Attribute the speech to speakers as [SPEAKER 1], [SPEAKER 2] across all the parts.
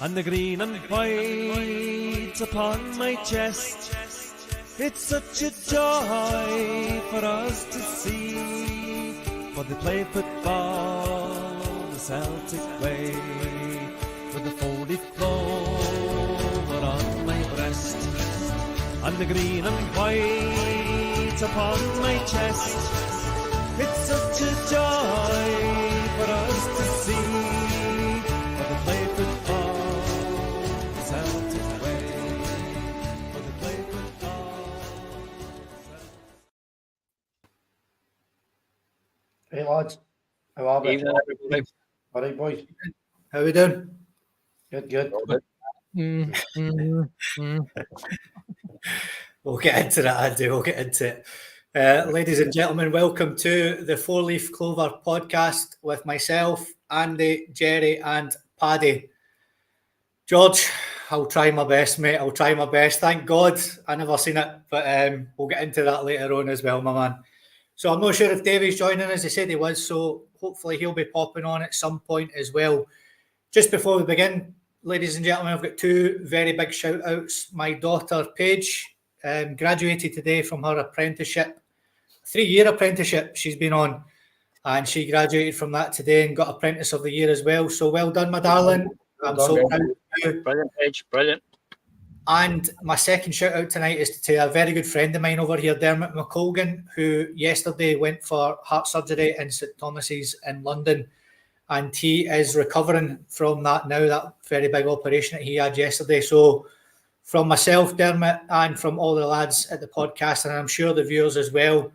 [SPEAKER 1] and the green and white upon my chest. It's such a joy for us to see, for they play football the Celtic way, with the four-leaf clover on my breast, and the green and white upon my chest. It's such a joy for us to see, for they play football the Celtic way, for they play football.
[SPEAKER 2] Hey lads, how are we?
[SPEAKER 3] Evening, everybody.
[SPEAKER 2] All right, boys.
[SPEAKER 4] How we doing?
[SPEAKER 2] Good.
[SPEAKER 4] We'll get into that, Andy. We'll get into it. Ladies and gentlemen, welcome to the Four Leaf Clover podcast with myself, Andy, Jerry, and Paddy. George, I'll try my best, mate. I'll try my best. Thank God I never seen it, but we'll get into that later on as well, my man. So I'm not sure if Davey's joining us. He said he was, so hopefully he'll be popping on at some point as well. Just before we begin, ladies and gentlemen, I've got two very big shout outs. My daughter, Paige, graduated today from her apprenticeship, 3-year apprenticeship she's been on, and she graduated from that today and got Apprentice of the Year as well. So well done, my darling. I'm so proud of you.
[SPEAKER 3] Brilliant, Paige, brilliant.
[SPEAKER 4] And my second shout out tonight is to a very good friend of mine over here, Dermot McColgan, who yesterday went for heart surgery in St Thomas's in London. And he is recovering from that now, that very big operation that he had yesterday. So from myself, Dermot, and from all the lads at the podcast, and I'm sure the viewers as well,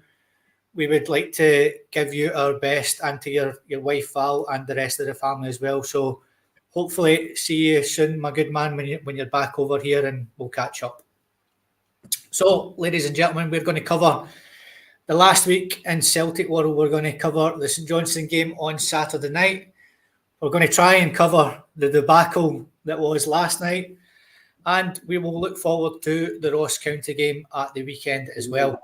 [SPEAKER 4] we would like to give you our best, and to your wife, Val, and the rest of the family as well. So hopefully see you soon, my good man, when you're back over here, and we'll catch up. So, ladies and gentlemen, we're going to cover the last week in Celtic world. We're going to cover the St Johnstone game on Saturday night. We're going to try and cover the debacle that was last night. And we will look forward to the Ross County game at the weekend as well.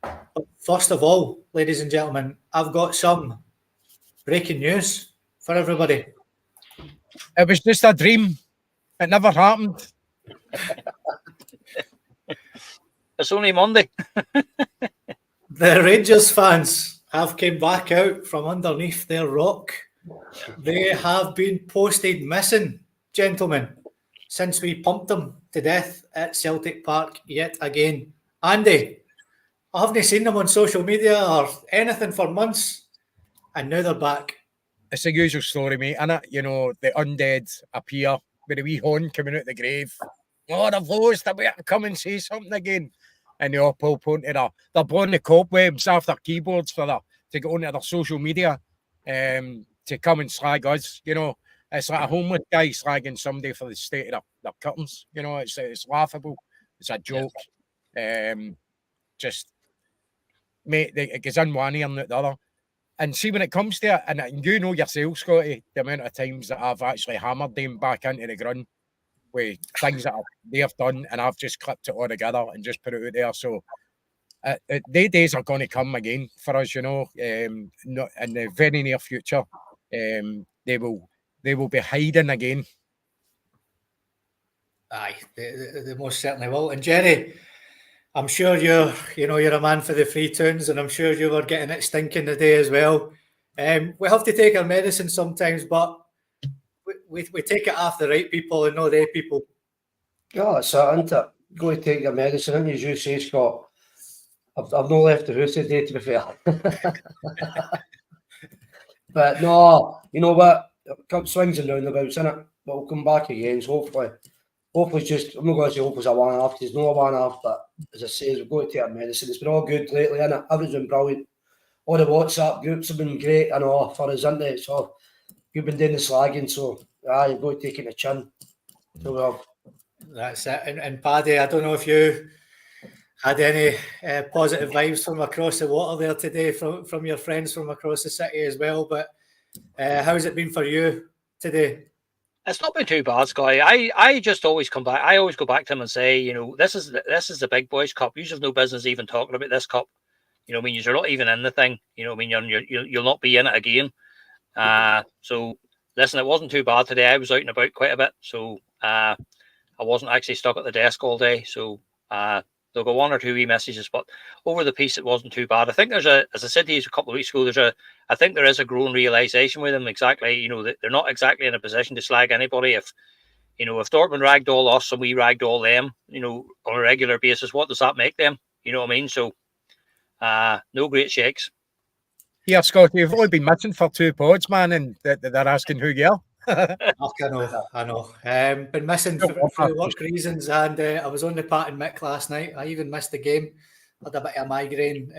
[SPEAKER 4] But first of all, ladies and gentlemen, I've got some breaking news for everybody.
[SPEAKER 5] It was just a dream. It never happened.
[SPEAKER 3] It's only Monday.
[SPEAKER 4] The Rangers fans have came back out from underneath their rock. They have been posted missing, gentlemen, since we pumped them to death at Celtic Park yet again. Andy, I haven't seen them on social media or anything for months, and now they're back.
[SPEAKER 5] It's a usual story, mate, innit? You know, the undead appear with a wee horn coming out the grave. Oh, they've lost. I better come and say something again. And they all pull pointed her. They're blowing the cobwebs off their keyboards for to get onto their social media to come and slag us. You know, it's like a homeless guy slagging somebody for the state of their curtains. You know, it's laughable. It's a joke. Just, mate, it goes in one ear and out the other. And see, when it comes to it, and you know yourself, Scotty, the amount of times that I've actually hammered them back into the ground with things that they have done, and I've just clipped it all together and just put it out there. So the days are going to come again for us, you know, in the very near future. They will be hiding again.
[SPEAKER 4] Aye, they most certainly will. And Jerry, I'm sure you're a man for the free tunes, and I'm sure you were getting it stinking today as well. We have to take our medicine sometimes, but we take it off the right people and not the people.
[SPEAKER 2] Yeah, that's it, isn't it? Go to take your medicine, and as you say, Scott, I've not left the house today, to be fair. But no, you know what? Swings and roundabouts, innit? But we'll come back again, so hopefully just, I'm not going to say hopefully it's a one-off, because it's not a one-off, but as I say, we've got to take our medicine. It's been all good lately, innit? Everything's been brilliant. All the WhatsApp groups have been great, I know, for us, isn't it? So you've been doing the slagging, so you've got to take it in the chin. So well.
[SPEAKER 4] That's it. And Paddy, I don't know if you had any positive vibes from across the water there today from your friends from across the city as well, but how's it been for you today?
[SPEAKER 3] It's not been too bad, Scotty. I just always come back. I always go back to him and say, you know, this is the big boys' cup. You have no business even talking about this cup. You know, I mean, you're not even in the thing. You know, I mean, you'll not be in it again. So listen, it wasn't too bad today. I was out and about quite a bit, so I wasn't actually stuck at the desk all day. So there'll go one or two wee messages, but over the piece, it wasn't too bad. I think there's as I said to you a couple of weeks ago, I think there is a growing realization with them. Exactly, that they're not exactly in a position to slag anybody. If Dortmund ragdoll us and we ragdoll them, on a regular basis, what does that make them? You know what I mean? So, no great shakes.
[SPEAKER 5] Yeah, Scott, you've only been missing for 2 pods, man, and they're asking who you are.
[SPEAKER 4] I know. Been missing for work reasons, and I was on the Pat and Mick last night. I even missed the game. Had a bit of migraine.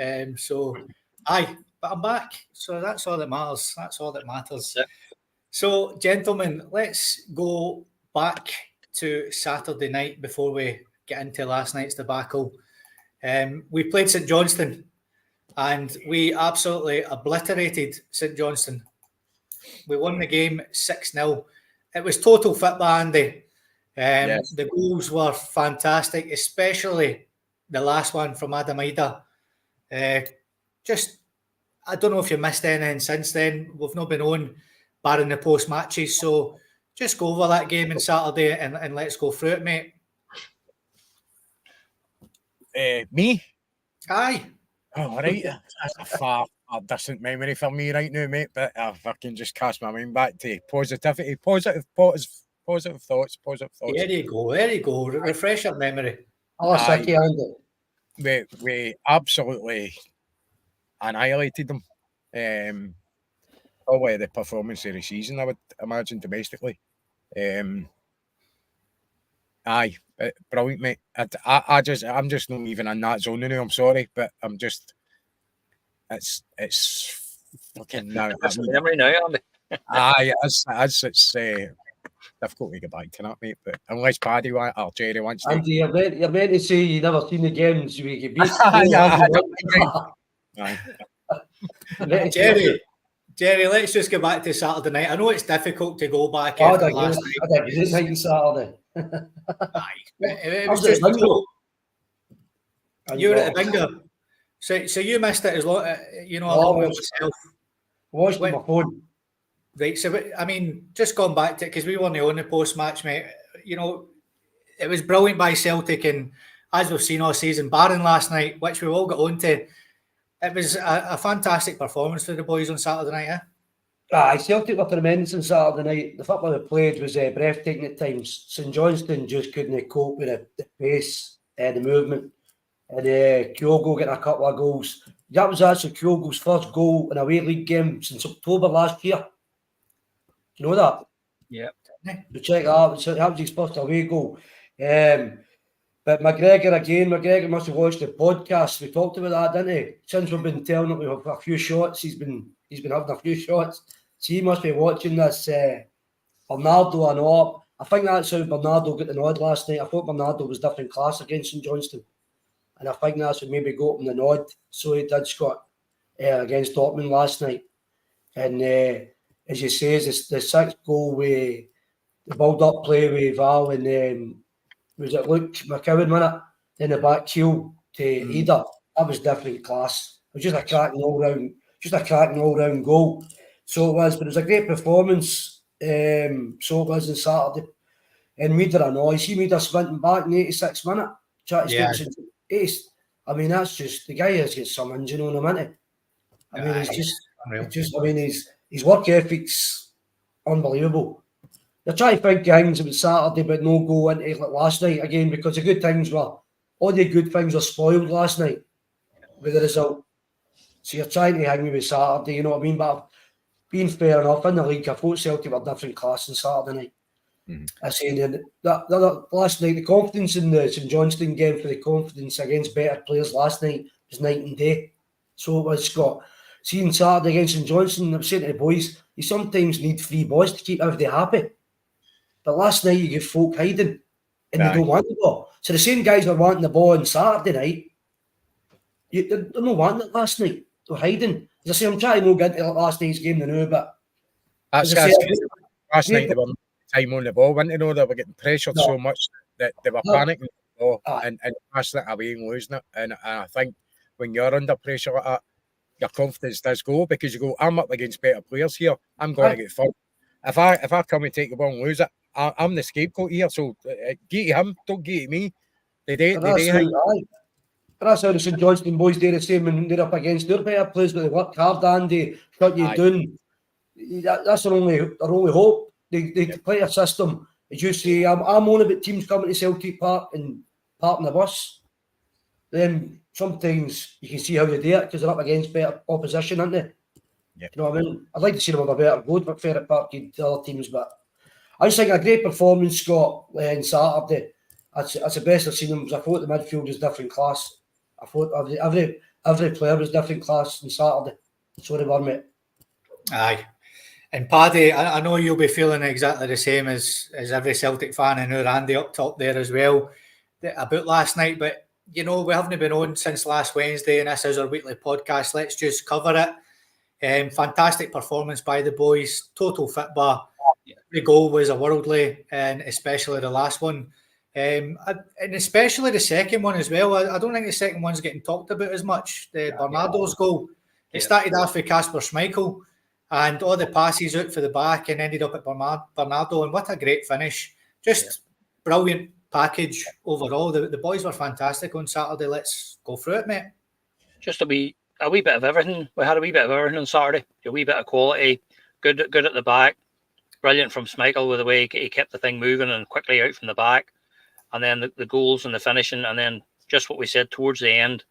[SPEAKER 4] But I'm back. So that's all that matters. That's all that matters.
[SPEAKER 3] Yeah.
[SPEAKER 4] So, gentlemen, let's go back to Saturday night before we get into last night's debacle. We played St Johnstone, and we absolutely obliterated St Johnstone. We won the game 6-0. It was total football, Andy.
[SPEAKER 5] Yes.
[SPEAKER 4] The goals were fantastic, especially the last one from Adam Ida. I don't know if you missed anything since then. We've not been on barring the post matches, so just go over that game on Saturday and let's go through it, mate.
[SPEAKER 5] Me?
[SPEAKER 4] Aye.
[SPEAKER 5] Oh, all right. That's a far distant memory for me right now, mate. But if I can just cast my mind back to positivity, positive thoughts.
[SPEAKER 4] There you go. Refresh your memory.
[SPEAKER 5] We absolutely annihilated them. Probably the performance of the season, I would imagine, domestically. Brilliant, mate. I'm just not even in that zone now. I'm sorry, but I'm just. It's fucking now.
[SPEAKER 3] Memory now, Andy.
[SPEAKER 5] It's difficult to get back to that, mate. But unless Paddy or Jerry wants to.
[SPEAKER 2] Andy, you're meant to say you've never seen the games we get beat.
[SPEAKER 4] Jerry, let's just get back to Saturday night. I know it's difficult to go back
[SPEAKER 2] after
[SPEAKER 4] last night.
[SPEAKER 2] I didn't think Saturday.
[SPEAKER 4] It was just total. You were at the bingo. So you missed it as long, along with yourself.
[SPEAKER 2] Watched on my phone.
[SPEAKER 4] Right, so I mean, just going back to it, because we weren't on the post-match, mate, it was brilliant by Celtic, and as we've seen all season, barring last night, which we all got on to, it was a fantastic performance for the boys on Saturday night,
[SPEAKER 2] Celtic were tremendous on Saturday night. The football we played was breathtaking at times. St Johnstone just couldn't cope with the pace, the movement, and Kyogo getting a couple of goals. That was actually Kyogo's first goal in a away league game since October last year. Do you know that?
[SPEAKER 3] Yeah.
[SPEAKER 2] You check that out. So that was his first away goal. But McGregor must have watched the podcast. We talked about that, didn't he? Since we've been telling him we have a few shots, he's been having a few shots. So he must be watching this. Bernardo and all. I think that's how Bernardo got the nod last night. I thought Bernardo was different class against St Johnstone. And I think that's what maybe got him the nod. So he did, Scott, against Dortmund last night. And as you say, it's the sixth goal with the build-up play with Val and was it Luke McCowan, wasn't it? In the back heel to Ida. That was different class. It was just a cracking all-round goal. So it was, but it was a great performance. So it was on Saturday. And Reader and all, you see Reader sprinting back in the 86th minute. I mean, that's just, the guy has got some engine on him, isn't he? I mean, his work ethic's unbelievable. You're trying to think of things about Saturday, but no go into it like last night again, because all the good things were spoiled last night with the result. So you're trying to hang me with Saturday, you know what I mean? But being fair enough, in the league, I thought Celtic were different class on Saturday night. I say that last night, the confidence in the St Johnstone game for the confidence against better players last night was night and day. So it was, Scott. Seeing Saturday against St Johnstone, I'm saying to the boys, you sometimes need 3 boys to keep everybody happy. But last night you get folk hiding and they don't want the ball. So the same guys were wanting the ball on Saturday night. They're not wanting it last night. They're hiding. As I say, I'm trying to not get into last night's game now, but
[SPEAKER 5] last night they were time on the ball, weren't they? They were getting pressured so much that they were panicking and passing it away and losing it. And I think when you're under pressure like that, your confidence does go, because you go, I'm up against better players here. I'm going to get fun. if I come and take the ball and lose it, I'm the scapegoat here. So get to him, don't get to me.
[SPEAKER 2] But that's how the St Johnstone boys do the same when they're up against their better players, but they work hard and they shut you down. That's their only hope. They play a system. As you say, I'm on about teams coming to Celtic Park and parking the bus. Then sometimes you can see how they do it because they're up against better opposition, aren't they?
[SPEAKER 5] Yeah.
[SPEAKER 2] You know what I mean? I'd like to see them have a better go at Fair Park than the other teams, but I just think a great performance, Scott, on Saturday. That's the best I've seen them. I thought the midfield was different class. I thought every player was different class on Saturday. So they were, mate.
[SPEAKER 4] Aye. And Paddy, I know you'll be feeling exactly the same as every Celtic fan, and now Andy up top there as well about last night. But, you know, we haven't been on since last Wednesday, and this is our weekly podcast. Let's just cover it. Fantastic performance by the boys. Total football. The goal was a worldly, and especially the last one. And especially the second one as well. I don't think the second one's getting talked about as much. Bernardo's goal. It started off with Kasper Schmeichel and all the passes out for the back and ended up at Bernardo. And what a great finish. Just brilliant package overall. The boys were fantastic on Saturday. Let's go through it, mate.
[SPEAKER 3] Just a wee bit of everything. We had a wee bit of everything on Saturday. A wee bit of quality. Good at the back. Brilliant from Schmeichel with the way he kept the thing moving and quickly out from the back. And then the goals and the finishing, and then just what we said towards the end,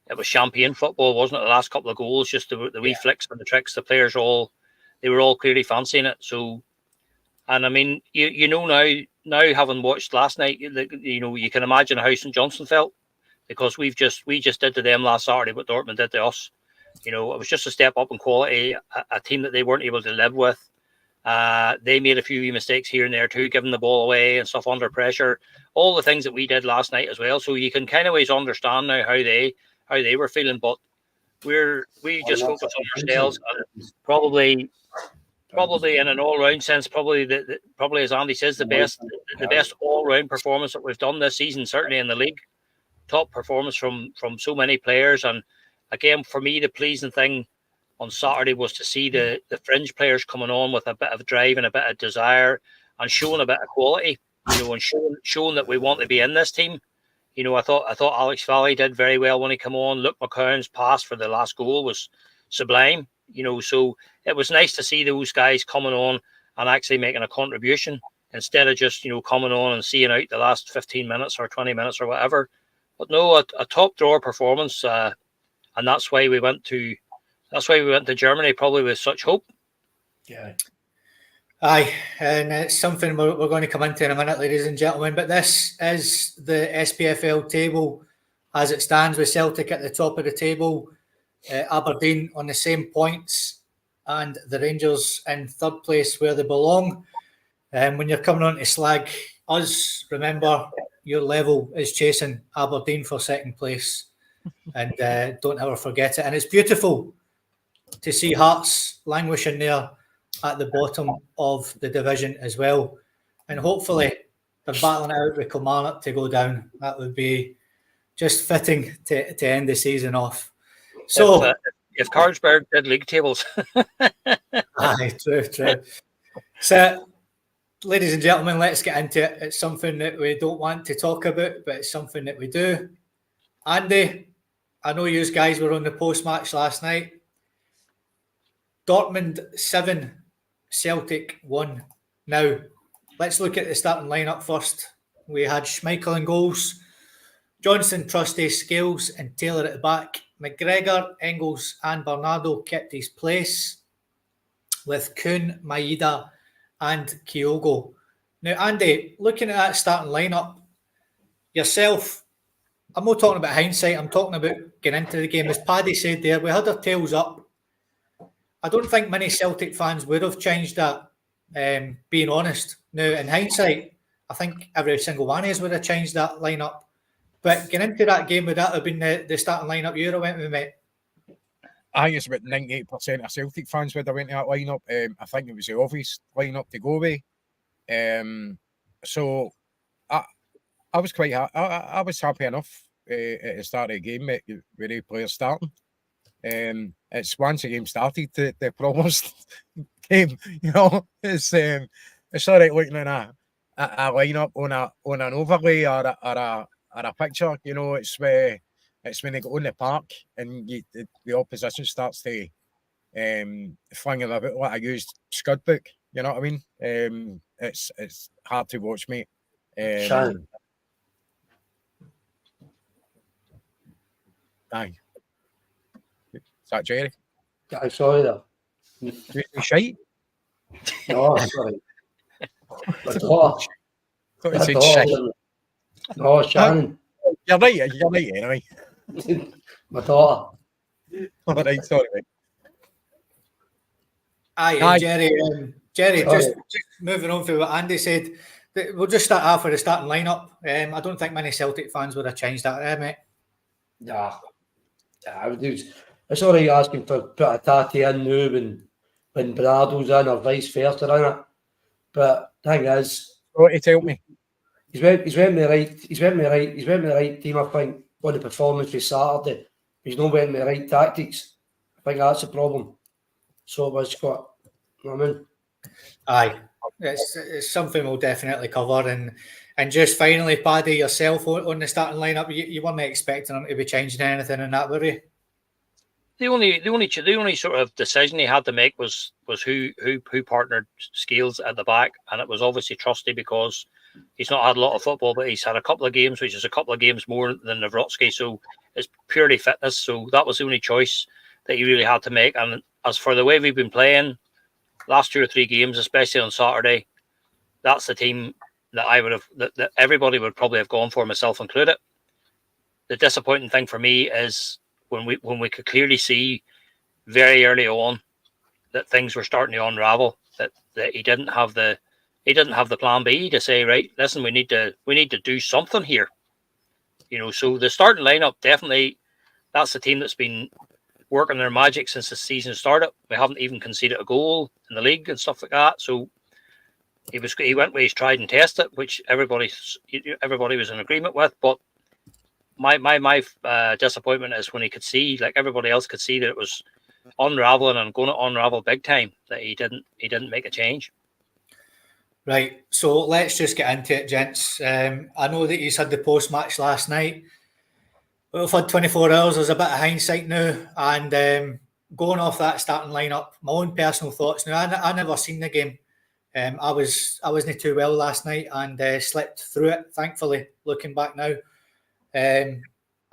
[SPEAKER 3] it was champagne football, wasn't it? The last couple of goals, just the wee flicks and the tricks. The players they were all clearly fancying it. So, and I mean, you know now having watched last night, you know you can imagine how St Johnstone felt because we just did to them last Saturday what Dortmund did to us. You know, it was just a step up in quality, a team that they weren't able to live with. They made a few mistakes here and there too, giving the ball away and stuff under pressure. All the things that we did last night as well. So you can kind of always understand now how they were feeling. But we just focus on ourselves. And probably in an all-round sense, probably as Andy says, the best all-round performance that we've done this season, certainly in the league. Top performance from so many players. And again, for me, the pleasing thing on Saturday was to see the fringe players coming on with a bit of drive and a bit of desire and showing a bit of quality, you know, and showing that we want to be in this team. You know, I thought Alex Valley did very well when he came on. Luke McCown's pass for the last goal was sublime, you know, so it was nice to see those guys coming on and actually making a contribution instead of just, you know, coming on and seeing out the last 15 minutes or 20 minutes or whatever. But no, a top drawer performance, and that's why we went to Germany probably with such hope.
[SPEAKER 2] Yeah.
[SPEAKER 4] Aye, and it's something we're going to come into in a minute, ladies and gentlemen. But this is the SPFL table as it stands, with Celtic at the top of the table, Aberdeen on the same points, and the Rangers in third place where they belong. When you're coming on to slag us, remember your level is chasing Aberdeen for second place, and don't ever forget it. And it's beautiful to see Hearts languishing there at the bottom of the division as well. And hopefully they're battling it out with Kilmarnock to go down. That would be just fitting to end the season off. So
[SPEAKER 3] if Carlsberg did league tables.
[SPEAKER 4] Aye, true. So, ladies and gentlemen, let's get into it. It's something that we don't want to talk about, but it's something that we do. Andy, I know you guys were on the post-match last night. Dortmund 7, Celtic 1. Now, let's look at the starting lineup first. We had Schmeichel in goals, Johnson, Trusty, Scales and Taylor at the back. McGregor, Engels and Bernardo kept his place with Kuhn, Maeda and Kyogo. Now, Andy, looking at that starting lineup, yourself, I'm not talking about hindsight, I'm talking about getting into the game. As Paddy said there, we had our tails up. I don't think many Celtic fans would have changed that, being honest. Now, in hindsight, I think every single one of us would have changed that lineup. But getting into that game, would that have been the starting lineup you would have went with, mate?
[SPEAKER 5] I think it's about 98% of Celtic fans would have went to that lineup. I think it was the obvious lineup to go with. So I was quite I was happy enough at the start of the game with the players starting. It's once the game started the problems game. You know, it's all right looking at a lineup on an overlay or a picture. You know, it's when they go on the park and the opposition starts to fling it about like a used scud book. You know what I mean? It's hard to watch, mate.
[SPEAKER 2] Shannon.
[SPEAKER 5] Aye. Is that Jerry?
[SPEAKER 2] I'm sorry there.
[SPEAKER 5] You shite?
[SPEAKER 2] No, sorry. My daughter.
[SPEAKER 5] Thought you
[SPEAKER 2] My
[SPEAKER 5] said
[SPEAKER 2] daughter.
[SPEAKER 5] shite.
[SPEAKER 2] No, Shannon.
[SPEAKER 5] You're right anyway.
[SPEAKER 2] My daughter.
[SPEAKER 5] All right, sorry, mate.
[SPEAKER 4] Aye, Jerry,
[SPEAKER 2] Sorry.
[SPEAKER 4] just moving on from what Andy said, we'll just start off with the starting lineup. I don't think many Celtic fans would have changed that, mate.
[SPEAKER 2] Nah. It's alright asking for put a tatty in now when Bernardo's in or vice versa in it. But the thing is,
[SPEAKER 5] What you tell me?
[SPEAKER 2] he's went with the right team, I think, on the performance for Saturday. He's not went with the right tactics. I think that's the problem. So it was Scott. You know what I mean?
[SPEAKER 4] Aye, it's something we'll definitely cover. And just finally, Paddy, yourself on the starting lineup, you weren't expecting him to be changing anything in that, were you?
[SPEAKER 3] The only sort of decision he had to make was who partnered Scales at the back, and it was obviously Trusty because he's not had a lot of football, but he's had a couple of games, which is a couple of games more than Nawrocki, so it's purely fitness. So that was the only choice that he really had to make. And as for the way we've been playing last 2 or 3 games, especially on Saturday, that's the team that I would have that everybody would probably have gone for, myself included. The disappointing thing for me is when we could clearly see very early on that things were starting to unravel, that he didn't have the plan B to say, right, listen, we need to do something here. You know, so the starting lineup, definitely that's the team that's been working their magic since the season started. We haven't even conceded a goal in the league and stuff like that. So he went with his tried and tested, which everybody was in agreement with. But my disappointment is when he could see, like everybody else could see, that it was unraveling and going to unravel big time, that he didn't make a change.
[SPEAKER 4] Right, so let's just get into it, gents. I know that you had the post-match last night. We've had 24 hours. There's a bit of hindsight now, and going off that starting lineup, my own personal thoughts. Now, I never seen the game. I wasn't too well last night and slept through it. Thankfully, looking back now, I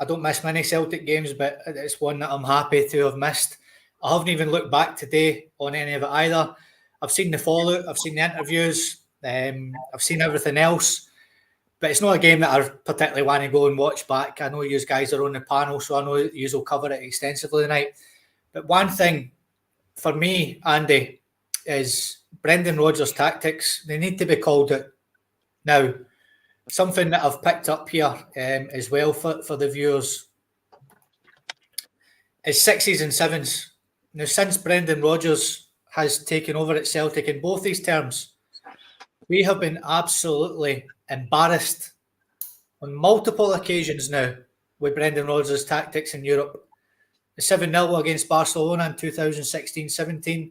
[SPEAKER 4] don't miss many Celtic games, but it's one that I'm happy to have missed. I haven't even looked back today on any of it either. I've seen the fallout. I've seen the interviews. I've seen everything else. But it's not a game that I particularly want to go and watch back. I know you guys are on the panel, so I know you will cover it extensively tonight. But one thing for me, Andy, is Brendan Rodgers' tactics. They need to be called out. Now, something that I've picked up here as well for the viewers is 6s and 7s. Now, since Brendan Rodgers has taken over at Celtic in both these terms, we have been absolutely embarrassed on multiple occasions now with Brendan Rodgers' tactics in Europe. The 7-0 against Barcelona in 2016-17,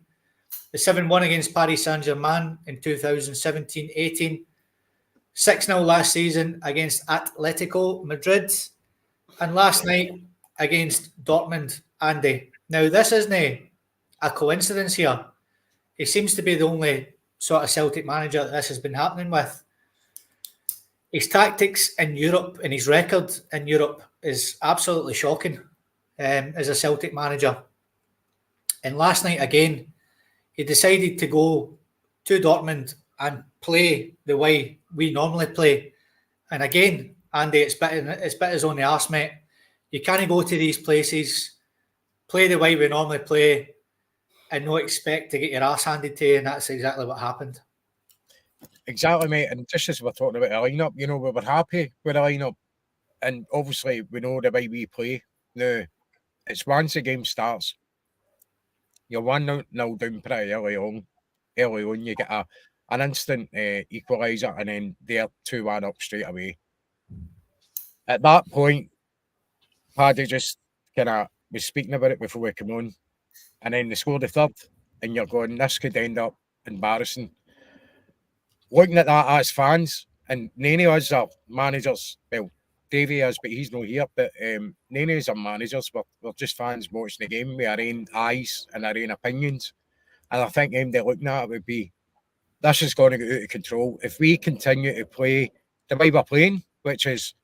[SPEAKER 4] the 7-1 against Paris Saint-Germain in 2017-18, 6-0 last season against Atletico Madrid, and last night against Dortmund. Andy, now this isn't a coincidence here. He seems to be the only sort of Celtic manager that this has been happening with. His tactics in Europe and his record in Europe is absolutely shocking as a Celtic manager. And last night again, he decided to go to Dortmund and play the way we normally play. And again, Andy, it's bit us on the arse, mate. You can't go to these places, play the way we normally play, and not expect to get your arse handed to you, and that's exactly what happened.
[SPEAKER 5] Exactly, mate. And just as we're talking about the lineup, you know, we were happy with the lineup, and obviously we know the way we play. Now, it's once the game starts, you're 1-0 down pretty early on. You get an instant equaliser, and then they're 2-1 up straight away. At that point, Paddy just kind of was speaking about it before we came on, and then they scored the third. and you're going, this could end up embarrassing. Looking at that as fans, and none of us are managers, well, Davey is, but he's not here, but none of us are managers, we're just fans watching the game with our own eyes and our own opinions. And I think they're looking at it would be, this is going to get out of control. If we continue to play the way we're playing, which is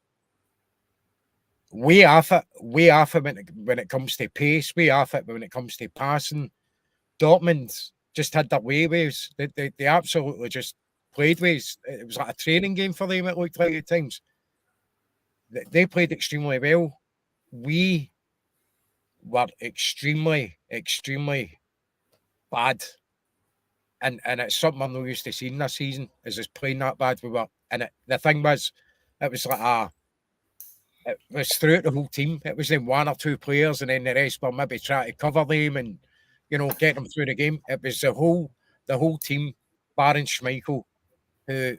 [SPEAKER 5] way off it when it comes to pace, way off it when it comes to passing. Dortmund just had their way with us. They absolutely just played with us. It was like a training game for them, it looked like at times. They played extremely well. We were extremely, extremely bad. And it's something I'm not used to seeing this season, is us playing that bad. We were, and the thing was, it was like it was throughout the whole team. It was then one or two players, and then the rest were maybe trying to cover them and, you know, get them through the game. It was the whole team, barring Schmeichel, who,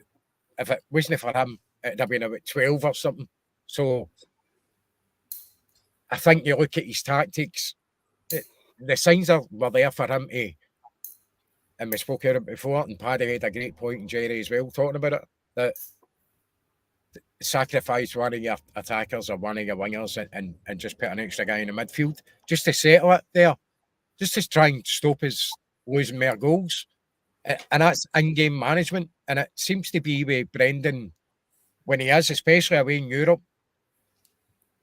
[SPEAKER 5] if it wasn't for him, it'd have been about 12 or something. So I think you look at his tactics, the signs were there for him to, and we spoke about it before, and Paddy had a great point, and Jerry as well, talking about it, that sacrifice one of your attackers or one of your wingers and just put an extra guy in the midfield just to settle it there, just to try and stop us losing more goals. And that's in-game management. And it seems to be with Brendan, when he is, especially away in Europe,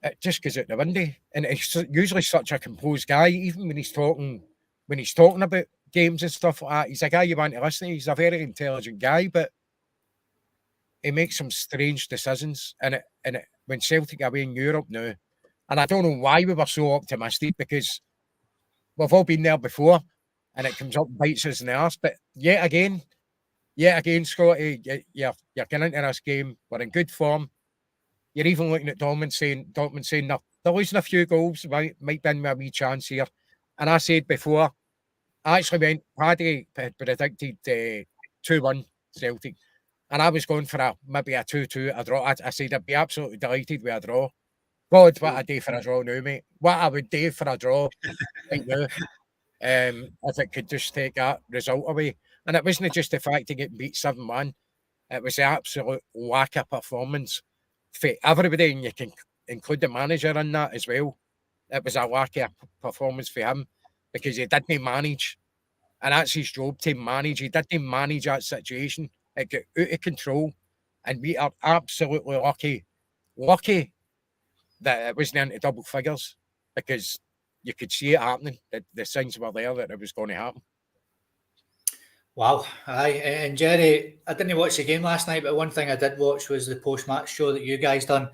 [SPEAKER 5] it just goes out the window. And he's usually such a composed guy, even when he's talking about games and stuff like that. He's a guy you want to listen to. He's a very intelligent guy, but he makes some strange decisions. And when Celtic are away in Europe now, and I don't know why we were so optimistic, because we've all been there before, and it comes up and bites us in the arse. But yet again, Scotty, you're getting into this game. We're in good form. You're even looking at Dortmund saying they're losing a few goals. Might bring me a wee chance here. And I said before, I actually went, Paddy had predicted 2-1 Celtic. And I was going for maybe a 2-2, a draw. I said I'd be absolutely delighted with a draw. God, what a day for a draw now, mate. What I would do for a draw right now. If it could just take that result away. And it wasn't just the fact of getting beat 7-1. It was the absolute lack of performance for everybody, and you can include the manager in that as well. It was a lack of performance for him because he didn't manage. And that's his job, to manage. He didn't manage that situation. It got out of control. And we are absolutely lucky that it wasn't into double figures, because you could see it happening. The signs were there that it was going to happen.
[SPEAKER 4] Wow. Aye. And Jerry, I didn't watch the game last night, but one thing I did watch was the post-match show that you guys done.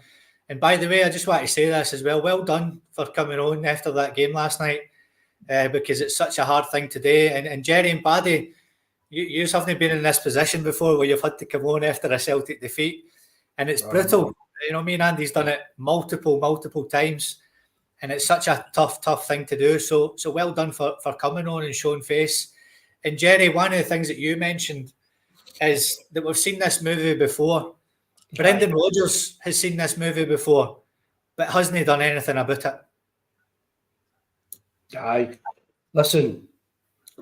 [SPEAKER 4] And by the way, I just want to say this as well. Well done for coming on after that game last night, because it's such a hard thing to do. And Jerry and Paddy, you haven't been in this position before where you've had to come on after a Celtic defeat. And it's brutal. You know, me and Andy's done it multiple times. And it's such a tough thing to do. So well done for coming on and showing face. And Jerry, one of the things that you mentioned is that we've seen this movie before. Brendan Rodgers has seen this movie before, but hasn't done anything about it.
[SPEAKER 2] Aye. Listen,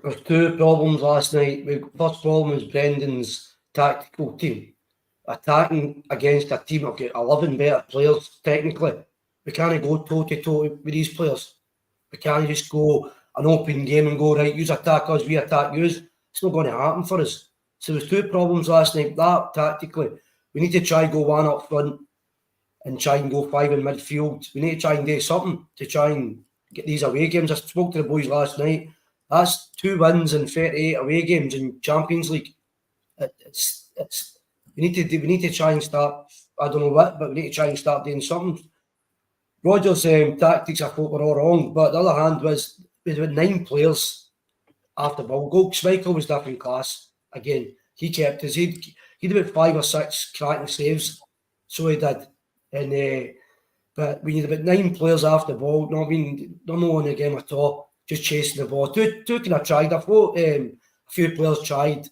[SPEAKER 2] there's two problems last night. First problem is Brendan's tactical team. Attacking against a team of 11 better players, technically. We can't go toe-to-toe with these players. We can't just go an open game and go, right, you attack us, we attack you. It's not going to happen for us. So there's two problems last night. That, tactically, we need to try and go one up front and try and go 5 in midfield. We need to try and do something to try and get these away games. I spoke to the boys last night. That's 2 wins and 38 away games in Champions League. We need to try and start, I don't know what, but we need to try and start doing something. Rodgers' tactics, I thought, were all wrong, but the other hand was we had 9 players after ball goal. Schmeichel was different class. Again, he kept his. He did about 5 or 6 cracking saves, so he did. And but we had about 9 players after the ball. No, I mean, not knowing the game at all, just chasing the ball. Two kind of tried. I thought a few players tried,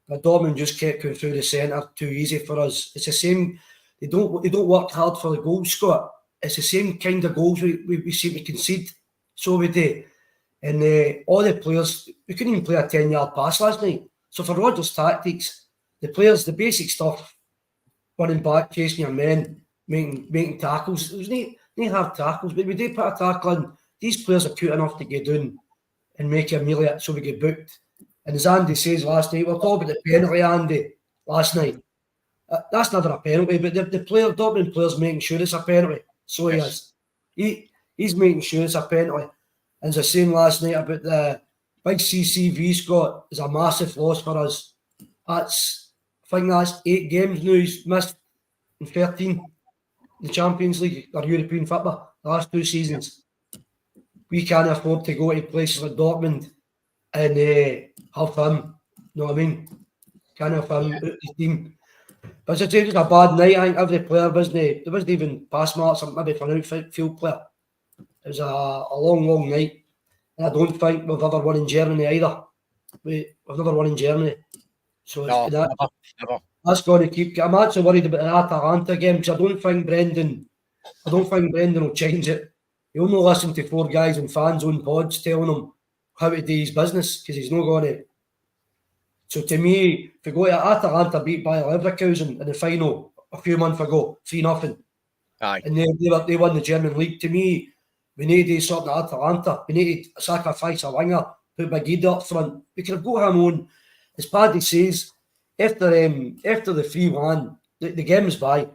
[SPEAKER 2] but Dortmund just kept going through the centre too easy for us. It's the same. They don't work hard for the goals, Scott. It's the same kind of goals we seem to concede. So we do. And all the players, we couldn't even play a 10-yard pass last night. So for Rodgers' tactics, the players, the basic stuff, running back, chasing your men, making tackles. It was not hard tackles, but we did put a tackle in. These players are cute enough to get down and make a melee so we get booked. And as Andy says last night, we're talking about the penalty, Andy, last night. That's never a penalty, but the Dortmund player's making sure it's a penalty. So he is. He's making sure it's a penalty. And as I was saying last night about the big CCV, Scott, is a massive loss for us. I think that's 8 games now he's missed in 13 the Champions League or European football, the last 2 seasons. We can't afford to go to places like Dortmund and have him. You know what I mean? Can't have him out the team. But as I say, it was a bad night. I think every player there wasn't even pass marks or maybe for an outfield player. It was a long, long night. And I don't think we've ever won in Germany either. We've never won in Germany. So never. That's going to keep. I'm actually worried about the Atalanta game because I don't think Brendan will change it. He'll not listen to 4 guys and fans on pods telling him how to do his business because he's not going to. So to me, if we go to Atalanta beat by Leverkusen in the final a few months ago, 3-0, and they won the German league, to me, we need to do something at Atalanta. We need to sacrifice a winger, put Magida up front. We could have got him on, as Paddy says, after the 3-1, the game's by.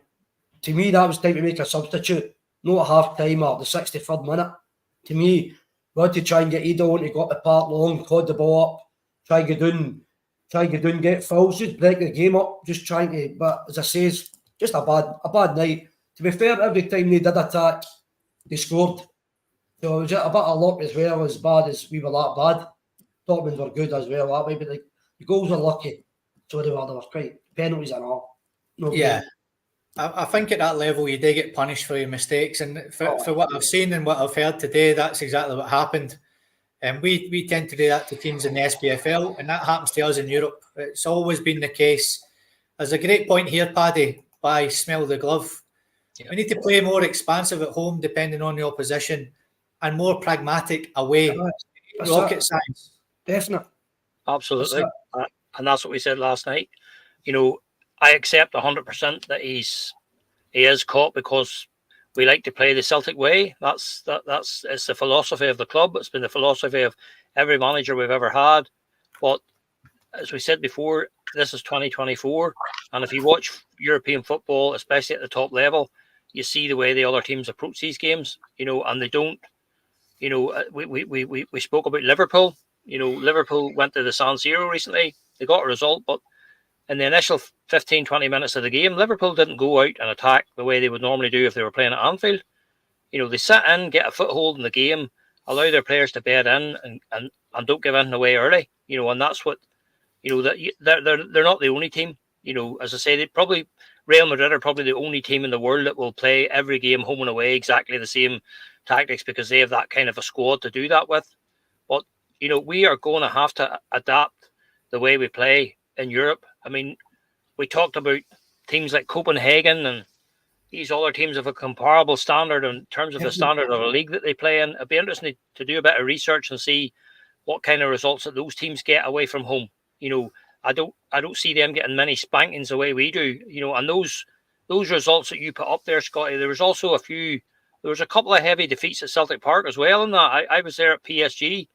[SPEAKER 2] To me, that was time to make a substitute, not a half time or the 63rd minute. To me, we had to try and get Ida on to go up the park long, hold the ball up, try and get down, get fouls, just break the game up, just trying to. But as I say, it's just a bad night. To be fair, every time they did attack, they scored. So it was just a bit of luck as well, as bad as we were that bad. Dortmund were good as well that way, but the goals were lucky. So they were quite penalties and all.
[SPEAKER 4] I think at that level you do get punished for your mistakes, and for what I've seen and what I've heard today, that's exactly what happened. And we tend to do that to teams in the SPFL, and that happens to us in Europe. It's always been the case. There's a great point here, Paddy, by smell the glove. We need to play more expansive at home, depending on the opposition, and more pragmatic away. Rocket science.
[SPEAKER 2] Definitely.
[SPEAKER 3] Absolutely. And that's what we said last night. You know, I accept 100% that he is caught because we like to play the Celtic way. That's it's the philosophy of the club. It's been the philosophy of every manager we've ever had. But as we said before, this is 2024, and if you watch European football, especially at the top level, you see the way the other teams approach these games. You know, and they don't. You know, we spoke about Liverpool. You know, Liverpool went to the San Siro recently. They got a result, but in the initial 15, 20 minutes of the game, Liverpool didn't go out and attack the way they would normally do if they were playing at Anfield. You know, they sit in, get a foothold in the game, allow their players to bed in and don't give in away early. You know, and that's what, you know, that they're not the only team. You know, as I say, Real Madrid are probably the only team in the world that will play every game home and away exactly the same tactics because they have that kind of a squad to do that with. But, you know, we are going to have to adapt the way we play in Europe. I mean, we talked about teams like Copenhagen and these other teams of a comparable standard in terms of the standard of a league that they play in. It'd be interesting to do a bit of research and see what kind of results that those teams get away from home. You know, I don't see them getting many spankings the way we do. You know, and those results that you put up there, Scotty, there was also a couple of heavy defeats at Celtic Park as well. In that, I was there at PSG.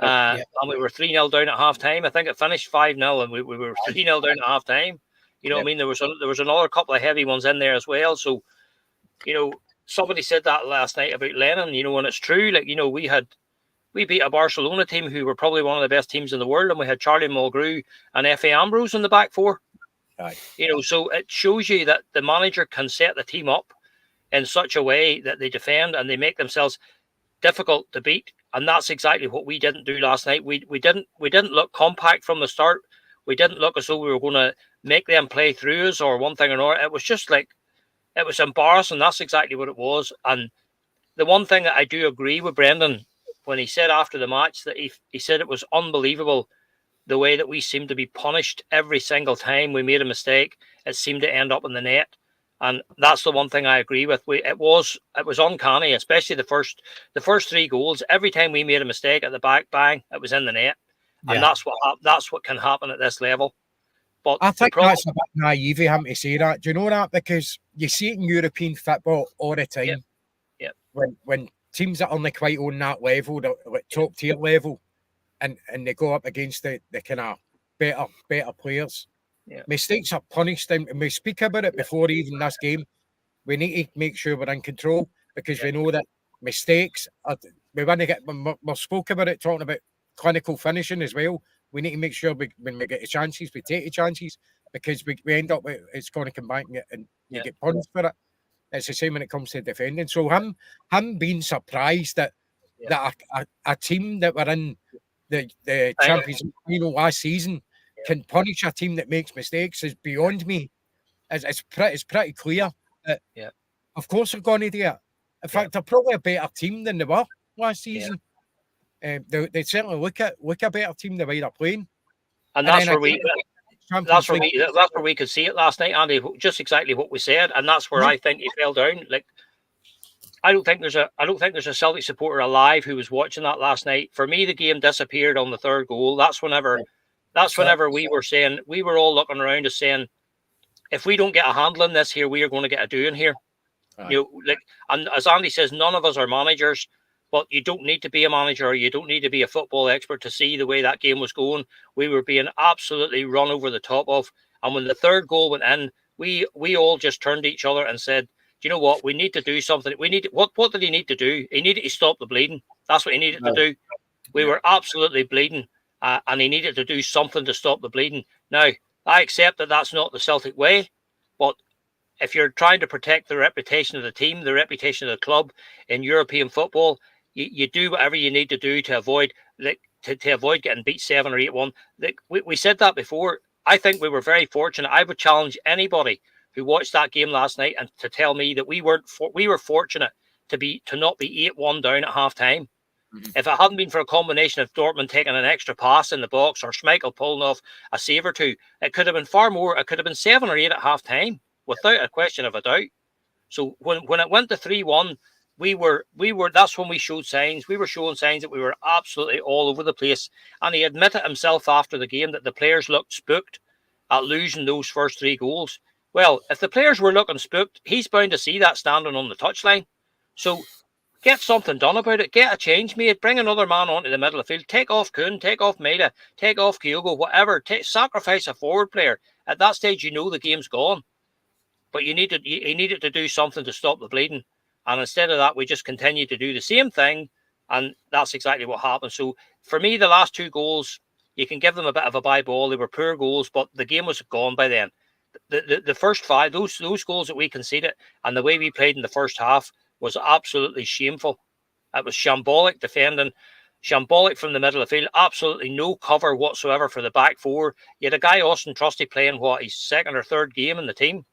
[SPEAKER 3] And we were 3-0 down at half time. I think it finished 5-0 and we were 3-0 down at half time. You know what I mean? There was another couple of heavy ones in there as well. So, you know, somebody said that last night about Lennon, you know, and it's true. Like, you know, we beat a Barcelona team who were probably one of the best teams in the world, and we had Charlie Mulgrew and F.A. Ambrose in the back four.
[SPEAKER 5] Aye.
[SPEAKER 3] You know, so it shows you that the manager can set the team up in such a way that they defend and they make themselves difficult to beat. And that's exactly what we didn't do last night. We didn't look compact from the start. We didn't look as though we were going to make them play through us or one thing or another. It was just like, it was embarrassing. That's exactly what it was. And the one thing that I do agree with Brendan when he said after the match that he said it was unbelievable the way that we seemed to be punished every single time we made a mistake. It seemed to end up in the net. And that's the one thing I agree with. It was uncanny, especially the first 3 goals. Every time we made a mistake at the back, bang, it was in the net, and that's what can happen at this level. But
[SPEAKER 5] I think that's a bit naive of him to say that. Do you know that? Because you see it in European football all the time.
[SPEAKER 3] Yeah.
[SPEAKER 5] When teams that are only quite on that level, the top tier level, and they go up against the kind of better players. Yeah. Mistakes are punished, and we speak about it before even this game. We need to make sure we're in control, because we know that mistakes are, we want to get. We spoke about it, talking about clinical finishing as well. We need to make sure when we get the chances, we take the chances, because we end up with it's going to come back and you get punished for it. It's the same when it comes to defending. So him being surprised that a team that were in the Champions League last season can punish a team that makes mistakes is beyond me. It's pretty clear that of course they're going to do it. In fact, they're probably a better team than they were last season. They certainly look a better team the way they're playing.
[SPEAKER 3] And that's where we could see it last night, Andy. Just exactly what we said, and that's where I think he fell down. Like, I don't think there's a Celtic supporter alive who was watching that last night. For me, the game disappeared on the 3rd goal. That's whenever we were saying, we were all looking around us saying, if we don't get a handle on this here, we are going to get a doing here. Right. And as Andy says, none of us are managers. But you don't need to be a manager, or you don't need to be a football expert to see the way that game was going. We were being absolutely run over the top of. And when the 3rd goal went in, we all just turned to each other and said, do you know what? We need to do something. What did he need to do? He needed to stop the bleeding. That's what he needed to do. We were absolutely bleeding, and he needed to do something to stop the bleeding. Now, I accept that that's not the Celtic way, but if you're trying to protect the reputation of the team, the reputation of the club in European football, you do whatever you need to do to avoid to avoid getting beat 7 or 8-1. We said that before. I think we were very fortunate. I would challenge anybody who watched that game last night and to tell me that we were fortunate to not be 8-1 down at half time. Mm-hmm. If it hadn't been for a combination of Dortmund taking an extra pass in the box or Schmeichel pulling off a save or two, it could have been far more. It could have been 7 or 8 at half time, without a question of a doubt. So when it went to 3-1, we were that's when we showed signs. We were showing signs that we were absolutely all over the place. And he admitted himself after the game that the players looked spooked at losing those first 3 goals. Well, if the players were looking spooked, he's bound to see that standing on the touchline. So get something done about it. Get a change made. Bring another man onto the middle of the field. Take off Kuhn, take off Maida, take off Kyogo, whatever. Sacrifice a forward player. At that stage, you know the game's gone. But he needed to do something to stop the bleeding. And instead of that, we just continued to do the same thing. And that's exactly what happened. So for me, the last 2 goals, you can give them a bit of a bye ball. They were poor goals, but the game was gone by then. The first 5, those goals that we conceded and the way we played in the first half was absolutely shameful. It was shambolic defending, shambolic from the middle of the field, absolutely no cover whatsoever for the back 4. You had a guy, Austin Trusty, playing his 2nd or 3rd game in the team.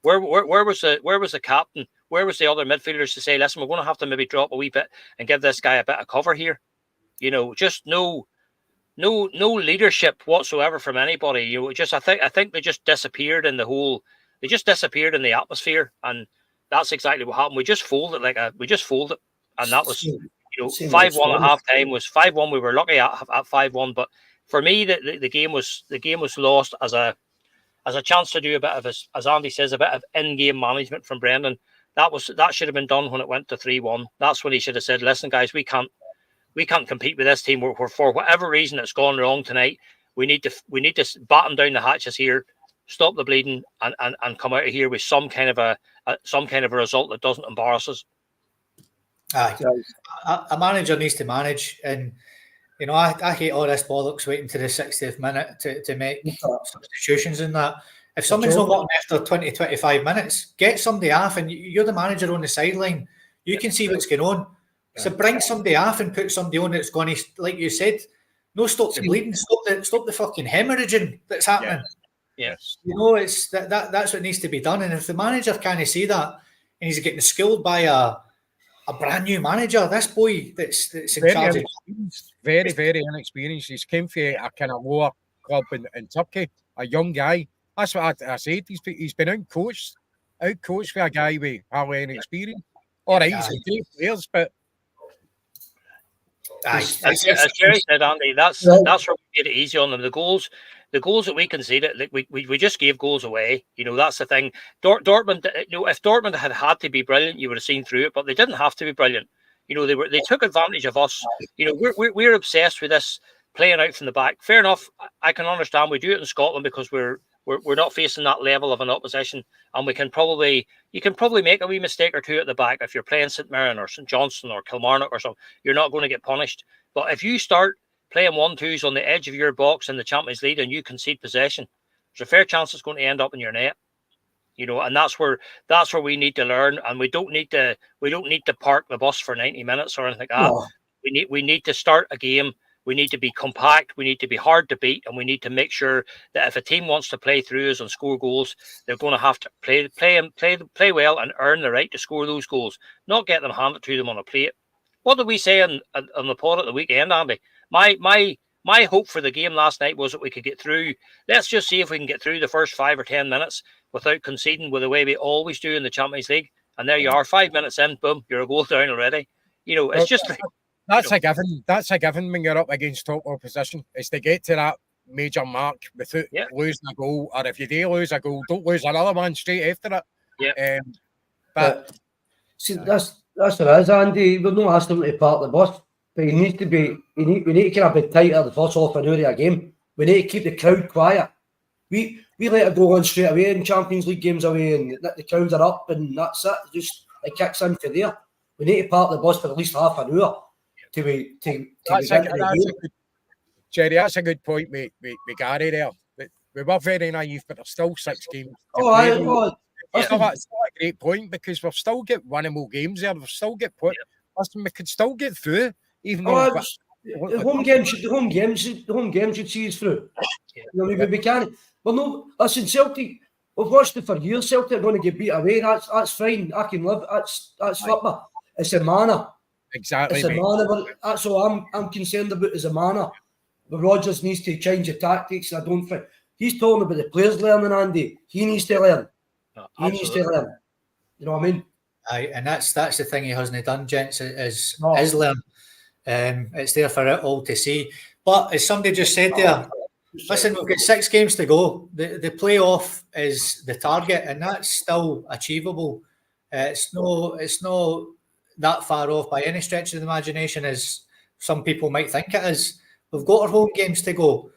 [SPEAKER 3] Where was the captain? Where was the other midfielders to say, listen, we're going to have to maybe drop a wee bit and give this guy a bit of cover here? Just no leadership whatsoever from anybody. I think they just disappeared in the atmosphere, and that's exactly what happened. We just folded, and that was 5-1 at half time. Was 5-1. We were lucky at 5-1, but for me, the game was lost as a chance to do a bit of, as Andy says, a bit of in-game management from Brendan. That should have been done when it went to 3-1. That's when he should have said, listen, guys, we can't compete with this team. We're for whatever reason it's gone wrong tonight. We need to batten down the hatches here, stop the bleeding, and come out of here with some kind of a result that doesn't embarrass us.
[SPEAKER 4] A manager needs to manage, and I hate all this bollocks waiting to the 60th minute to make substitutions and that. If someone's not working after 20, 25 minutes, get somebody off, and you're the manager on the sideline. You can see what's going on. So bring somebody off and put somebody on that's going to, like you said, no, stop the bleeding, stop the fucking hemorrhaging that's happening.
[SPEAKER 3] Yes.
[SPEAKER 4] It's that's what needs to be done. And if the manager can't see that, and he's getting schooled by a brand new manager, this boy that's in charge of
[SPEAKER 5] very, very inexperienced. He's came from a kind of lower club in Turkey, a young guy. That's what I said. He's been out coached out coached with a guy with hardly any experience. All right, he's great players, but
[SPEAKER 3] As Jerry said, Andy, that's where we made it easy on them. The goals that we conceded, like we just gave goals away. You know, that's the thing. Dortmund, you know, if Dortmund had to be brilliant, you would have seen through it, but they didn't have to be brilliant. You know, they took advantage of us. You know, we're obsessed with this playing out from the back. Fair enough, I can understand. We do it in Scotland because we're not facing that level of an opposition, and you can probably make a wee mistake or two at the back. If you're playing St Mirren or St Johnstone or Kilmarnock or something, you're not going to get punished. But if you start playing 1-2s on the edge of your box in the Champions League and you concede possession, there's a fair chance it's going to end up in your net. You know, and that's where we need to learn, and we don't need to park the bus for 90 minutes or anything like that. No. We need to start a game. We need to be compact. We need to be hard to beat, and we need to make sure that if a team wants to play through us and score goals, they're going to have to play well and earn the right to score those goals, not get them handed to them on a plate. What did we say on the pod at the weekend, Andy? My hope for the game last night was that we could get through. Let's just see if we can get through the first 5 or 10 minutes without conceding, with the way we always do in the Champions League. And there you are, 5 minutes in, boom, you're a goal down already. You know, it's just like,
[SPEAKER 5] that's a given. That's a given when you're up against top opposition. Is to get to that major mark without losing a goal, or if you do lose a goal, don't lose another one straight after it.
[SPEAKER 3] Yeah.
[SPEAKER 2] But see, that's what it is, Andy. We're not asking him to park the bus, but he needs to be. We need to kind of be tighter the first half an hour of a game. We need to keep the crowd quiet. We let it go on straight away in Champions League games away, and the crowds are up, and that's it. Just it kicks in for there. We need to park the bus for at least half an hour. Jerry, that's
[SPEAKER 5] a good point, mate. We Gary there. We were very naive, but there's still 6 games. That's a great point, because we've still got winnable games there. We've still got points. Listen, we could still get through, even though
[SPEAKER 2] the home games should see us through. You know, we can't. Well, no, listen, Celtic. We've watched it for years. Celtic are going to get beat away. That's fine. I can live. That's football. It's a manner.
[SPEAKER 5] Exactly.
[SPEAKER 2] It's a manner. That's all I'm concerned about, is a manner. But Rodgers needs to change the tactics. I don't think he's talking about the players learning, Andy. He needs to learn. He needs to learn. You know what I mean?
[SPEAKER 4] Aye, and that's the thing he hasn't done, gents, is learn. It's there for it all to see. But as somebody just said there, listen, we've got 6 games to go. The playoff is the target, and that's still achievable. It's no that far off by any stretch of the imagination as some people might think it is. We've got our home games to go.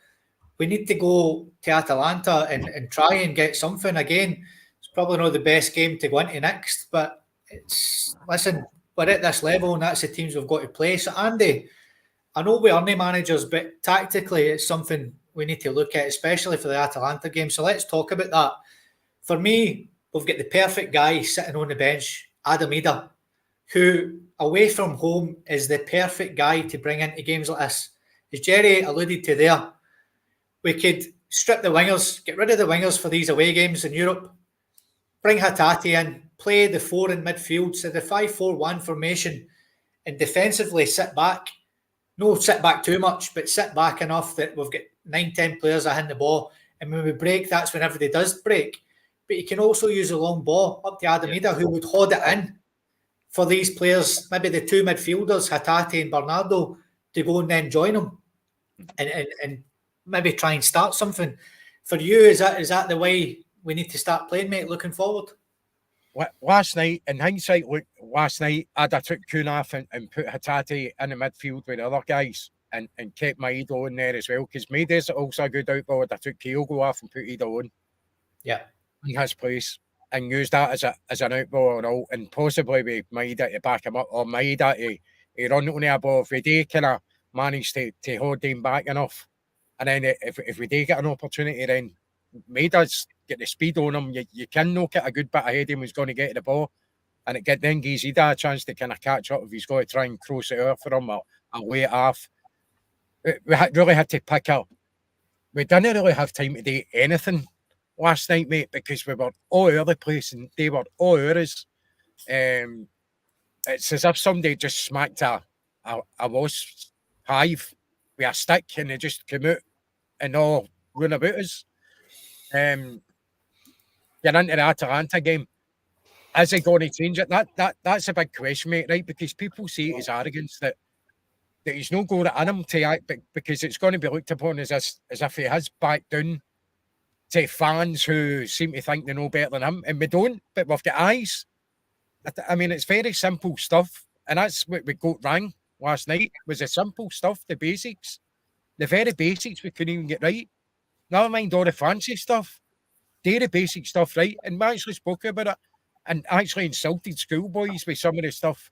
[SPEAKER 4] We need to go to Atalanta and try and get something again. It's probably not the best game to go into next, but listen, we're at this level and that's the teams we've got to play. So Andy, I know we aren't managers, but tactically it's something we need to look at, especially for the Atalanta game. So let's talk about that. For me, we've got the perfect guy sitting on the bench, Adam Ida, who away from home is the perfect guy to bring into games like this. As Jerry alluded to there, we could strip the wingers, get rid of the wingers for these away games in Europe, bring Hatate in, play the 4 in midfield, so the 5-4-1 formation, and defensively sit back. No sit back too much, but sit back enough that we've got 9-10 players that hit the ball, and when we break, that's when everybody does break. But you can also use a long ball up to Adam Ida, who would hold it in for these players, maybe the 2 midfielders, Hatate and Bernardo, to go and then join them and maybe try and start something. For you, is that the way we need to start playing, mate, looking forward?
[SPEAKER 5] Last night, in hindsight, I'd have took Kuhn off and put Hatate in the midfield with the other guys and kept Maido in there as well, because Maido's also a good outboard. I took Kyogo off and put Ida on.
[SPEAKER 4] Yeah.
[SPEAKER 5] In his place, and use that as an outball and all, and possibly with Maida to back him up, or Maida to run on the ball if we do kind of manage to hold him back enough. And then if we do get an opportunity, then Maida's get the speed on him. You can knock it a good bit ahead of him who's going to get the ball, and it then gives Ida a chance to kind of catch up if he's going to try and cross it out for him or lay it off. We really had to pick up. We didn't really have time to do anything last night, mate, because we were all over the place and they were all over us. It's as if somebody just smacked a wasp hive with a stick and they just came out and all run about us. Get into the Atalanta game. is he going to change it? That's a big question, mate, right? Because people see it as arrogance that he's no going at him to act, because it's going to be looked upon as if he has backed down to fans who seem to think they know better than him, and we don't, but we've got eyes. I mean, it's very simple stuff, and that's what we got wrong last night, was the simple stuff, the basics. The very basics we couldn't even get right. Never mind all the fancy stuff. Do the basic stuff right, and we actually spoke about it, and actually insulted schoolboys with some of the stuff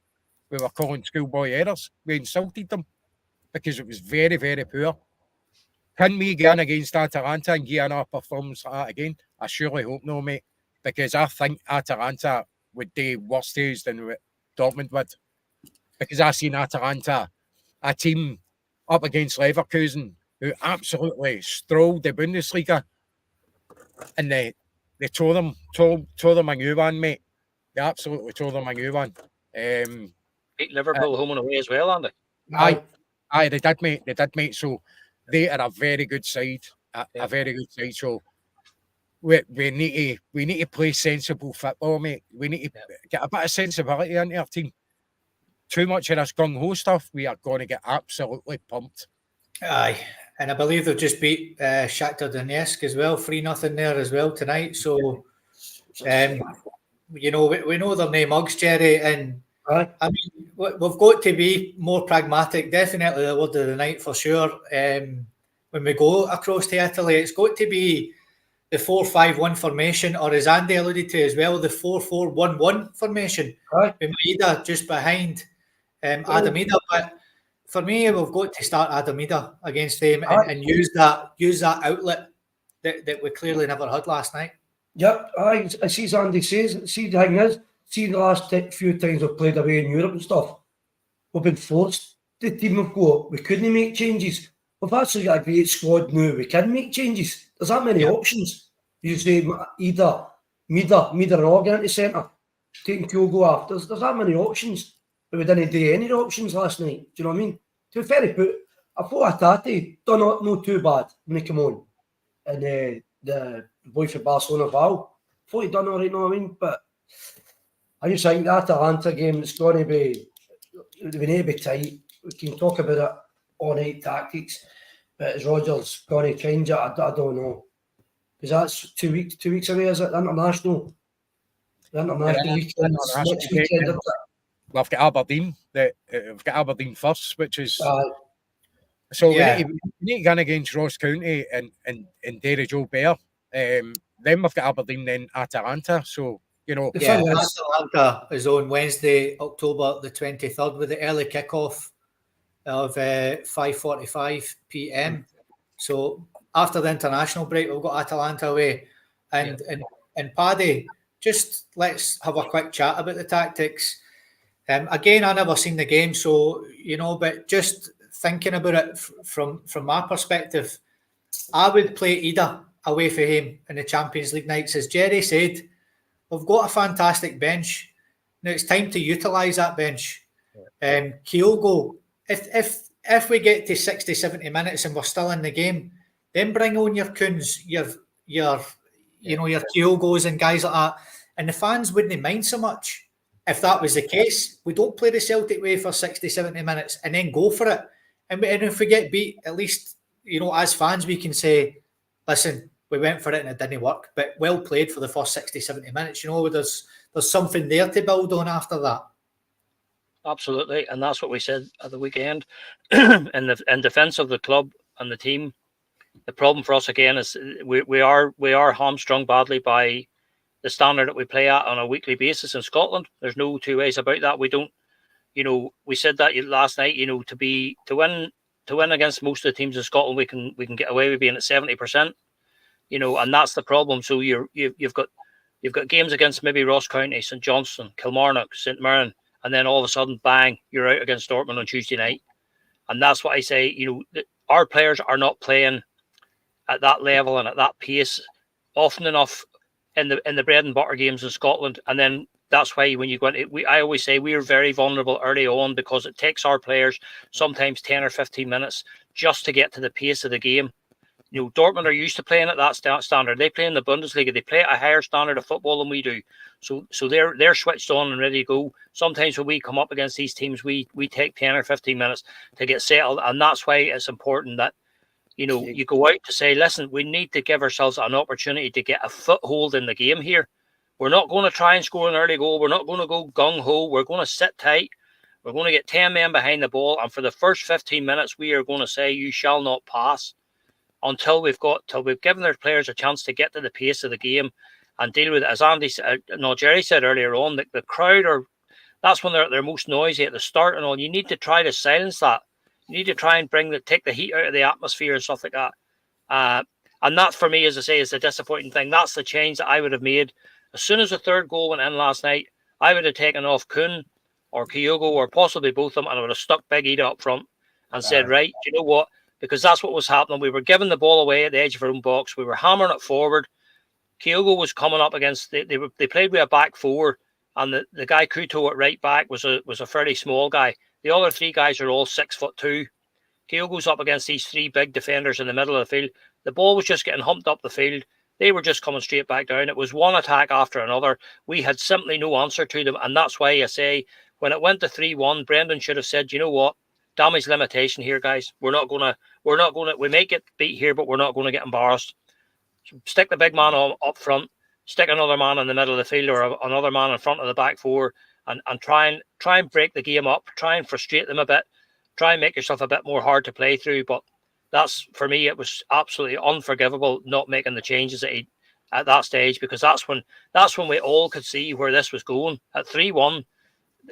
[SPEAKER 5] we were calling schoolboy errors. We insulted them because it was very, very poor. Can we get in against Atalanta and get another performance like that again? I surely hope no, mate, because I think Atalanta would do worse days than what Dortmund would. Because I seen Atalanta, a team up against Leverkusen, who absolutely strolled the Bundesliga, and they tore them a new one, mate. They absolutely tore them a new one.
[SPEAKER 3] Beat Liverpool home and away as well, Andy.
[SPEAKER 5] Aye, they did, mate. So they are a very good side, a very good side. So we need to play sensible football, mate. We need to get a bit of sensibility into our team. Too much of this gung-ho stuff, we are going to get absolutely pumped.
[SPEAKER 4] Aye, and I believe they've just beat Shakhtar Donetsk as well, 3-0 there as well tonight. So, you know, we know their name mugs, Jerry, and I mean, we've got to be more pragmatic. Definitely the word of the night for sure. When we go across to Italy, it's got to be the 4-5-1 formation, or as Andy alluded to as well, the 4-4-1-1 formation. With Maeda just behind Adam Ida. But for me, we've got to start Adam Ida against them and use that outlet that we clearly never had last night.
[SPEAKER 2] Yep, I see as Andy says. See, the thing is, see the last few times we've played away in Europe and stuff, we've been forced. The team have got, we couldn't make changes. We've actually got a great squad now. We can make changes. There's that many options. You say Ida, Mida and all get into centre, taking Kyogo off. There's that many options. But we didn't do any options last night. Do you know what I mean? To be fair, I thought Atati done not too bad when he came on. And the boy from Barcelona, Val, thought he done all right, you know what I mean? But I just think that Atalanta game is going to be, we need to be tight. We can talk about it all night, tactics, but is Rodgers going to change it? I don't know. Because that's 2 weeks away, is it? The international weekend. Next weekend, isn't it?
[SPEAKER 5] We've got Aberdeen. We've got Aberdeen first, which is so we need to go against Ross County and Derry Joe Bear. Then we've got Aberdeen, then Atalanta. So you know,
[SPEAKER 4] Atalanta is on Wednesday, October the 23rd, with the early kickoff of 5:45 p.m. So after the international break, we've got Atalanta away, and Paddy, just let's have a quick chat about the tactics. Again, I never seen the game, so you know, but just thinking about it from my perspective, I would play Ida away for him in the Champions League nights. As Jerry said, we've got a fantastic bench. Now it's time to utilise that bench. Kyogo, if we get to 60, 70 minutes and we're still in the game, then bring on your Kuhns, your Kyogos and guys like that, and the fans wouldn't mind so much. If that was the case, we don't play the Celtic way for 60, 70 minutes and then go for it. And if we get beat, at least, you know, as fans, we can say, listen, we went for it and it didn't work, but well played for the first 60, 70 minutes. You know, there's something there to build on after that.
[SPEAKER 3] Absolutely. And that's what we said at the weekend. in defence of the club and the team, the problem for us again is we are hamstrung badly by the standard that we play at on a weekly basis in Scotland. There's no two ways about that. We don't, you know, we said that last night, you know, to win against most of the teams in Scotland, we can get away with being at 70%, you know, and that's the problem. So you've got games against maybe Ross County, St Johnstone, Kilmarnock, St Mirren, and then all of a sudden, bang, you're out against Dortmund on Tuesday night. And that's what I say, you know, our players are not playing at that level and at that pace often enough in the bread and butter games in Scotland. And then that's why when you go into, I always say we are very vulnerable early on, because it takes our players sometimes 10 or 15 minutes just to get to the pace of the game, Dortmund are used to playing at that standard. They play in the Bundesliga. They play at a higher standard of football than we do. So they're switched on and ready to go. Sometimes when we come up against these teams, we take 10 or 15 minutes to get settled, and that's why it's important that you go out to say, listen, we need to give ourselves an opportunity to get a foothold in the game here. We're not going to try and score an early goal. We're not going to go gung-ho. We're going to sit tight. We're going to get 10 men behind the ball, and for the first 15 minutes, we are going to say, you shall not pass until we've given their players a chance to get to the pace of the game and deal with it. As Jerry said earlier on, the crowd that's when they're most noisy at the start and all. You need to try to silence that. You need to try and take the heat out of the atmosphere and stuff like that. And that, for me, as I say, is the disappointing thing. That's the change that I would have made. As soon as the third goal went in last night, I would have taken off Kuhn or Kyogo or possibly both of them, and I would have stuck Big Ida up front and said, right, do you know what? Because that's what was happening. We were giving the ball away at the edge of our own box. We were hammering it forward. Kyogo was coming up against they played with a back four, and the guy Kuto at right back was a fairly small guy. The other three guys are all 6'2". Kyogo's up against these three big defenders in the middle of the field. The ball was just getting humped up the field. They were just coming straight back down. It was one attack after another. We had simply no answer to them, and that's why I say when it went to 3-1, Brendan should have said, you know what? Damage limitation here, guys. We may get beat here, but we're not going to get embarrassed. Stick the big man up front, stick another man in the middle of the field or another man in front of the back four, and try and break the game up, try and frustrate them a bit, try and make yourself a bit more hard to play through. But that's, for me, it was absolutely unforgivable not making the changes at that stage, because that's when we all could see where this was going. At 3-1,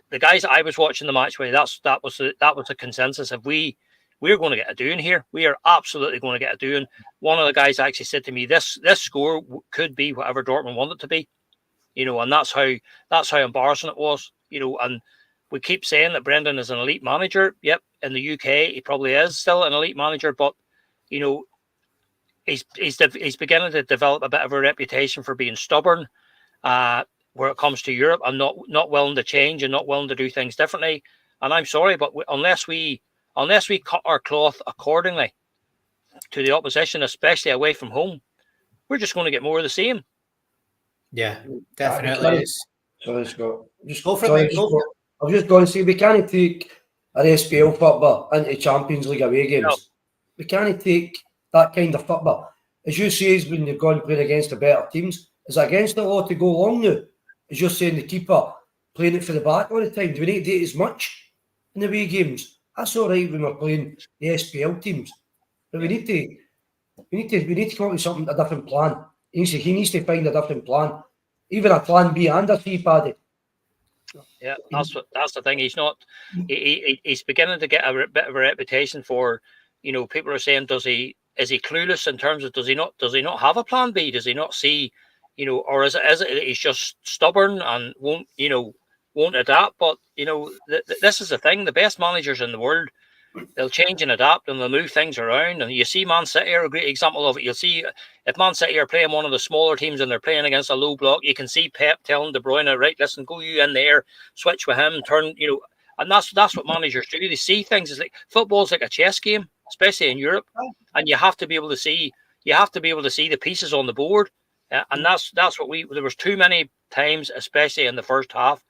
[SPEAKER 3] the guys that I was watching the match with, that was the consensus of we're going to get a doing here. We are absolutely going to get a doing. One of the guys actually said to me, this score could be whatever Dortmund want it to be, and that's how embarrassing it was, and we keep saying that Brendan is an elite manager. Yep, in the UK he probably is still an elite manager, but he's beginning to develop a bit of a reputation for being stubborn where it comes to Europe and not willing to change and not willing to do things differently. And I'm sorry, but unless we cut our cloth accordingly to the opposition, especially away from home, we're just going to get more of the same.
[SPEAKER 4] Yeah, definitely.
[SPEAKER 2] Sorry, Scott.
[SPEAKER 4] Just go for it.
[SPEAKER 2] I was just going to say, we can't take an SPL football into Champions League away games. No. We can't take that kind of football. As you say, when you've gone and played against the better teams, is it against the law to go long now? As you're saying, the keeper playing it for the back all the time. Do we need to do it as much in the away games? That's all right when we're playing the SPL teams, but we need to come up with something, a different plan. He needs to find a different plan, even a plan B and a C, Paddy.
[SPEAKER 3] Yeah, that's the thing. He's not. He's beginning to get a bit of a reputation for. People are saying, is he clueless in terms of does he not have a plan B? Does he not see? Or is it he's just stubborn and won't adapt? But this is the thing. The best managers in the world, they'll change and adapt and they'll move things around. And you see Man City are a great example of it. You'll see if Man City are playing one of the smaller teams and they're playing against a low block, you can see Pep telling De Bruyne, right, listen, go you in there, switch with him, turn, and that's what managers do. They see things. It's like football's like a chess game, especially in Europe, and you have to be able to see the pieces on the board. And that's what there was too many times, especially in the first half,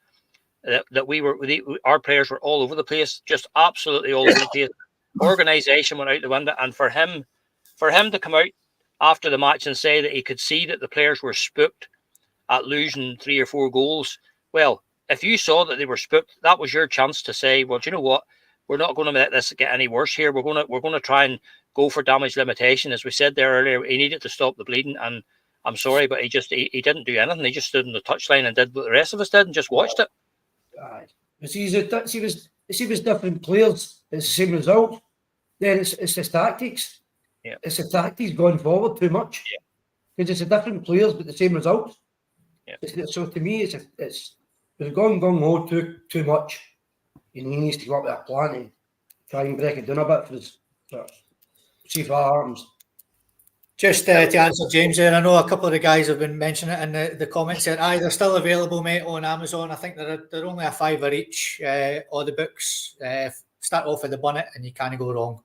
[SPEAKER 3] that our players were all over the place, just absolutely all over the place. Organisation went out the window, and for him to come out after the match and say that he could see that the players were spooked at losing 3 or 4 goals. Well, if you saw that they were spooked, that was your chance to say, well, do you know what? We're not going to let this get any worse here. We're going to try and go for damage limitation, as we said there earlier. He needed to stop the bleeding, and I'm sorry, but he didn't do anything. He just stood on the touchline and did what the rest of us did and just watched it.
[SPEAKER 2] He was different players. It's the same result. Then it's his tactics.
[SPEAKER 3] Yeah,
[SPEAKER 2] it's the tactics going forward too much.
[SPEAKER 3] Yeah,
[SPEAKER 2] because it's a different players but the same result.
[SPEAKER 3] Yeah.
[SPEAKER 2] So to me, it's going gung-ho too much. He needs to go up with a plan and try and break it down a bit for us. See if that happens.
[SPEAKER 4] Just to answer James there, I know a couple of the guys have been mentioning it in the comments there. They're still available, mate, on Amazon. I think they're only $5 each. All the books start off with the bonnet, and you can't go wrong.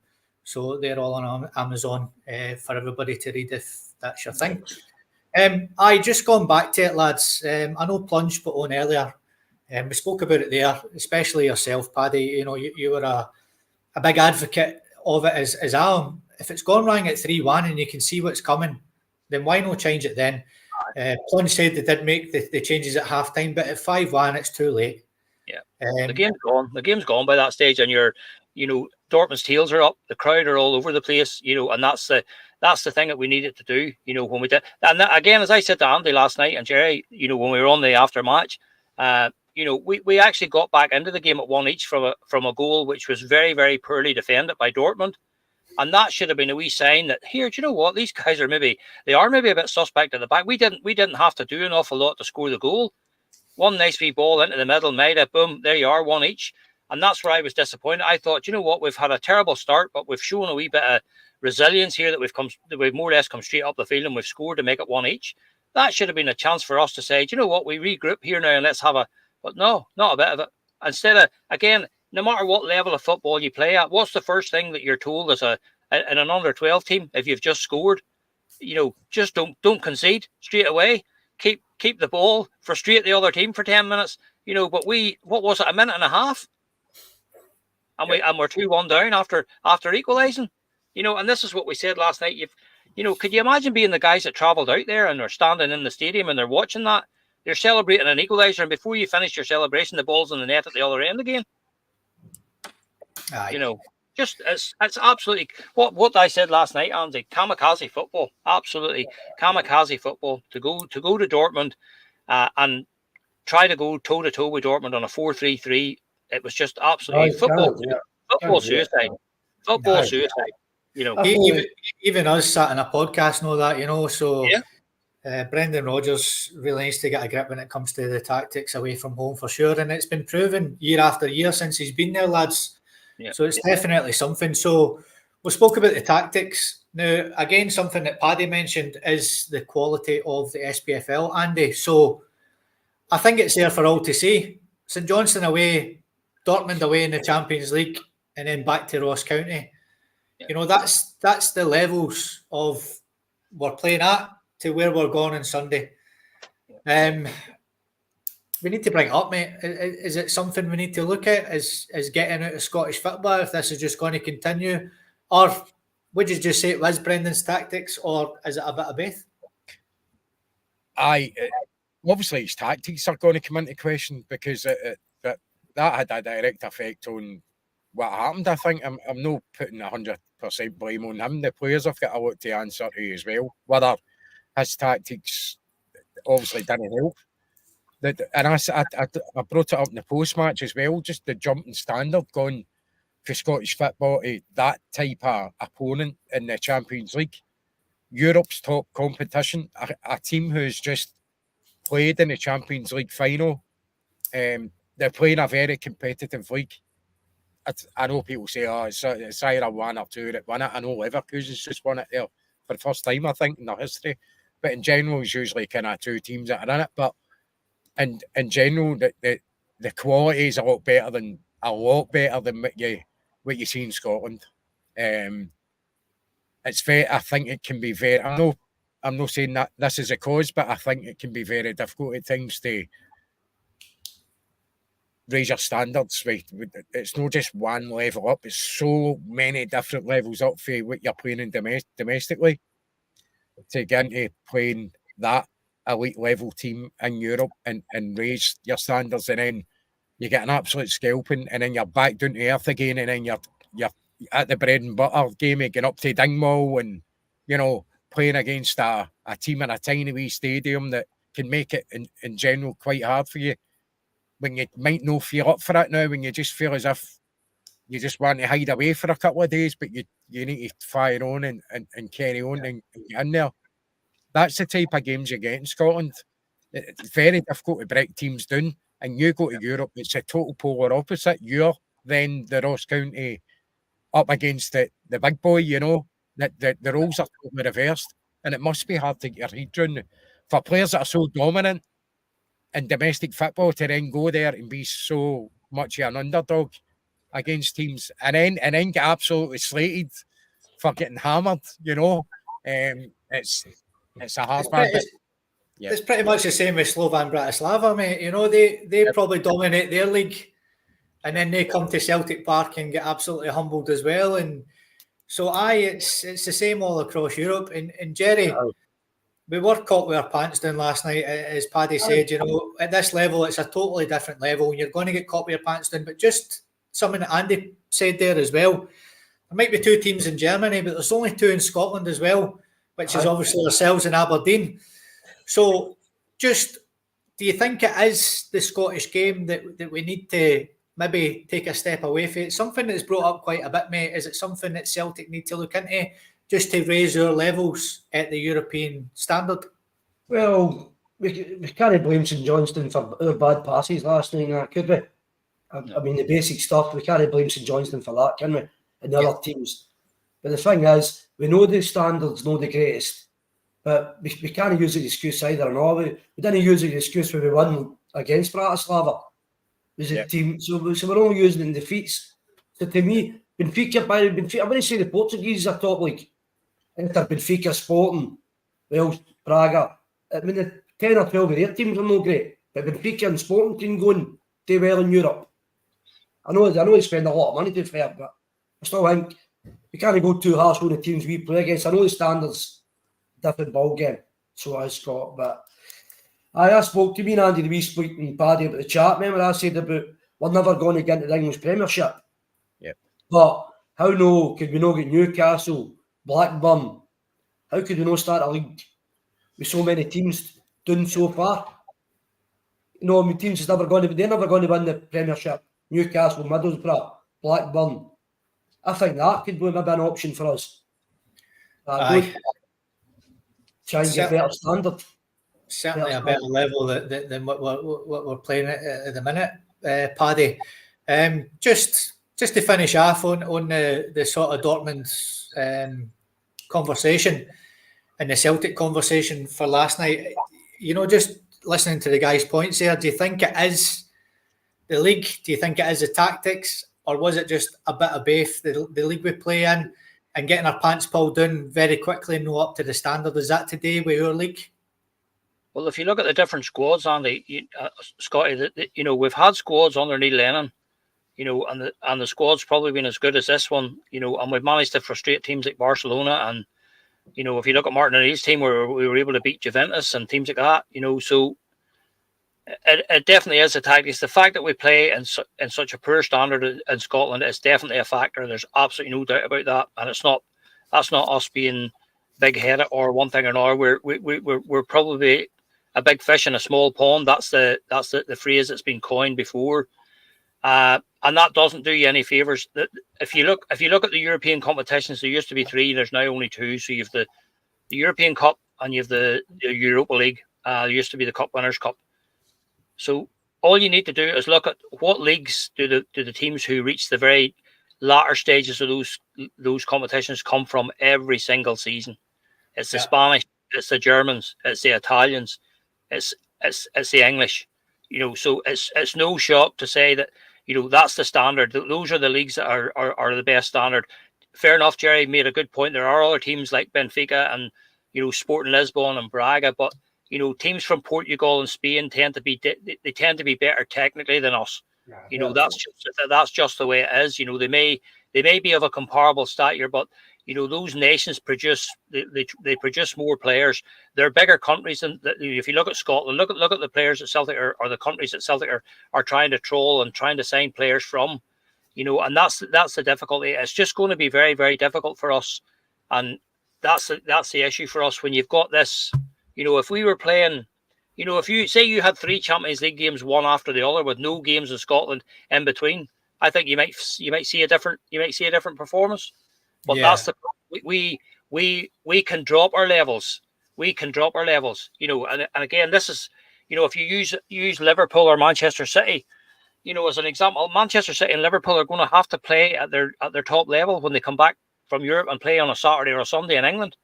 [SPEAKER 4] So they're all on Amazon for everybody to read if that's your thing. I just gone back to it, lads. I know Plunge put on earlier. We spoke about it there, especially yourself, Paddy. You know, you were a big advocate of it as I am. If it's gone wrong at 3-1 and you can see what's coming, then why not change it then? Plunge said they did make the changes at half time, but at 5-1, it's too late.
[SPEAKER 3] Yeah, the game's gone. The game's gone by that stage, and Dortmund's heels are up. The crowd are all over the place, and that's the thing that we needed to do, when we did. And that, again, as I said to Andy last night and Jerry, when we were on the after match, we actually got back into the game at 1 each from a goal which was very, very poorly defended by Dortmund. And that should have been a wee sign that, here, do you know what? These guys are maybe a bit suspect at the back. We didn't have to do an awful lot to score the goal. One nice wee ball into the middle, made it, boom, there you are, 1 each. And that's where I was disappointed. I thought, you know what, we've had a terrible start, but we've shown a wee bit of resilience here, that we've more or less come straight up the field and we've scored to make it 1 each. That should have been a chance for us to say, do you know what, we regroup here now and let's have but no, not a bit of it. Instead of, again, no matter what level of football you play at, what's the first thing that you're told as in an under-12 team if you've just scored? Just don't concede straight away. Keep the ball, frustrate the other team for 10 minutes. But what was it, a minute and a half? And we're 2-1 down after equalising. And this is what we said last night. Could you imagine being the guys that travelled out there and they're standing in the stadium and they're watching that? You're celebrating an equaliser, and before you finish your celebration, the ball's in the net at the other end again.
[SPEAKER 4] Aye.
[SPEAKER 3] Just it's absolutely what I said last night, Andy. Kamikaze football, absolutely kamikaze football. To go to Dortmund and try to go toe to toe with Dortmund on a 4-3-3. It was just absolutely football suicide. Football suicide.
[SPEAKER 4] Even us sat in a podcast know that. So.
[SPEAKER 3] Yeah.
[SPEAKER 4] Brendan Rodgers really needs to get a grip when it comes to the tactics away from home for sure, and it's been proven year after year since he's been there, lads. Yeah. So it's definitely something. So we spoke about the tactics. Now, again, something that Paddy mentioned is the quality of the SPFL, Andy. So I think it's there for all to see. St Johnstone away, Dortmund away in the Champions League, and then back to Ross County. Yeah. That's the levels of we're playing at to where we're going on Sunday. We need to bring it up, mate. Is it something we need to look at as getting out of Scottish football, if this is just going to continue? Or would you just say it was Brendan's tactics, or is it a bit of both?
[SPEAKER 5] Obviously his tactics are going to come into question, because that had a direct effect on what happened. I think I'm not putting 100% blame on him. The players have got a lot to answer to as well. Whether his tactics obviously didn't help. And I brought it up in the post-match as well, just the jumping standard going for Scottish football to that type of opponent in the Champions League. Europe's top competition, a team who's just played in the Champions League final. They're playing a very competitive league. I know people say, it's either 1 or 2 that won it. I know Leverkusen's just won it there for the first time, I think, in their history. But in general, it's usually kind of 2 teams that are in it. But in general, the quality is a lot better than what you see in Scotland. It's very. I think it can be very. I'm not saying that this is a cause, but I think it can be very difficult at times to raise your standards. Right? It's not just one level up. It's so many different levels up for what you're playing in domestically. To get into playing that elite level team in Europe and raise your standards, and then you get an absolute scalping, and then you're back down to earth again, and then you're at the bread and butter game, getting up to Dingwall and playing against a team in a tiny wee stadium that can make it in general quite hard for you when you might not feel up for it now, when you just feel as if you just want to hide away for a couple of days, but you need to fire on and carry on and get in there. That's the type of games you get in Scotland. It's very difficult to break teams down. And you go to Europe, it's a total polar opposite. You're then the Ross County up against the big boy, that the roles are totally reversed. And it must be hard to get your head around. For players that are so dominant in domestic football to then go there and be so much of an underdog against teams and then get absolutely slated for getting hammered. You know, it's a hard one. Yeah.
[SPEAKER 4] It's pretty much the same with Slovan Bratislava, mate. You know, they probably dominate their league, and then they come to Celtic Park and get absolutely humbled as well. And so, it's the same all across Europe. And Jerry, we were caught with our pants down last night, as Paddy said. You know, at this level, it's a totally different level, and you're going to get caught with your pants down. But just something that Andy said there as well. There might be 2 teams in Germany, but there's only 2 in Scotland as well, which is obviously ourselves in Aberdeen. So, just do you think it is the Scottish game that we need to maybe take a step away from? It's something that's brought up quite a bit, mate. Is it something that Celtic need to look into just to raise our levels at the European standard?
[SPEAKER 2] Well, we can't blame St Johnstone for our bad passes last night, could we? I mean, the basic stuff, we can't blame St Johnstone for that, can we? And the other teams. But the thing is, we know the standards, not the greatest. But we can't use the excuse either. No, we didn't use the excuse when we won against Bratislava. It was a team, so we're only using it in defeats. So to me, Benfica, I wouldn't say the Portuguese are top league. Inter, Benfica, Sporting, Wales, Braga. I mean, the 10 or 12 of their teams are no great. But Benfica and Sporting can go and do well in Europe. I know they spend a lot of money to be fair, but I still think we can't go too harsh on the teams we play against. I know the standards, different ball game, so I Scott. But I spoke to me and Andy, we spoke and Paddy about the chat. Remember I said about we're never going to get into the English Premiership.
[SPEAKER 5] Yeah.
[SPEAKER 2] But how could we not get Newcastle, Blackburn? How could we not start a league with so many teams doing so far? You know, I mean, teams they're never going to win the Premiership. Newcastle, Middlesbrough, Blackburn. I think that could be maybe an option for us. Try and get better standard.
[SPEAKER 4] Certainly a better level than what we're playing at the minute, Paddy. Just to finish off on the sort of Dortmund conversation and the Celtic conversation for last night, you know, just listening to the guys' points there, do you think it is the league? Do you think it is the tactics? Or was it just a bit of both, the league we play in and getting our pants pulled down very quickly and not up to the standard? Is that today with your league?
[SPEAKER 3] Well, if you look at the different squads, Andy, Scotty, you know, we've had squads under Neil Lennon, you know, and the squad's probably been as good as this one, you know, and we've managed to frustrate teams like Barcelona. And, you know, if you look at Martin O'Neill's team, where we were able to beat Juventus and teams like that, you know, so it definitely is a tactics. The fact that we play in such a poor standard in Scotland is definitely a factor. There's absolutely no doubt about that, and that's not us being big-headed or one thing or another. We're probably a big fish in a small pond. That's the phrase that's been coined before, and that doesn't do you any favors. If you look at the European competitions, there used to be 3. There's now only 2. So you have the European Cup and you have the Europa League. There used to be the Cup Winners' Cup. So all you need to do is look at what leagues do the teams who reach the very latter stages of those competitions come from every single season. It's the Spanish, it's the Germans, it's the Italians, it's the English. You know, so it's no shock to say that, you know, that's the standard. Those are the leagues that are the best standard. Fair enough, Jerry made a good point. There are other teams like Benfica and, you know, Sporting Lisbon and Braga, but you know, teams from Portugal and Spain tend to be better technically than us. You know, that's just the way it is. You know, they may be of a comparable stature, but you know, those nations produce more players. They're bigger countries than if you look at Scotland. Look at the players at Celtic or the countries that Celtic are trying to troll and trying to sign players from. You know, and that's the difficulty. It's just going to be very, very difficult for us, and that's the issue for us when you've got this. You know, if we were playing, you know, if you say you had 3 Champions League games one after the other with no games in Scotland in between, I think you might see a different performance. But that's the we can drop our levels. We can drop our levels. You know, and again, this is, you know, if you use Liverpool or Manchester City, you know, as an example, Manchester City and Liverpool are going to have to play at their top level when they come back from Europe and play on a Saturday or a Sunday in England.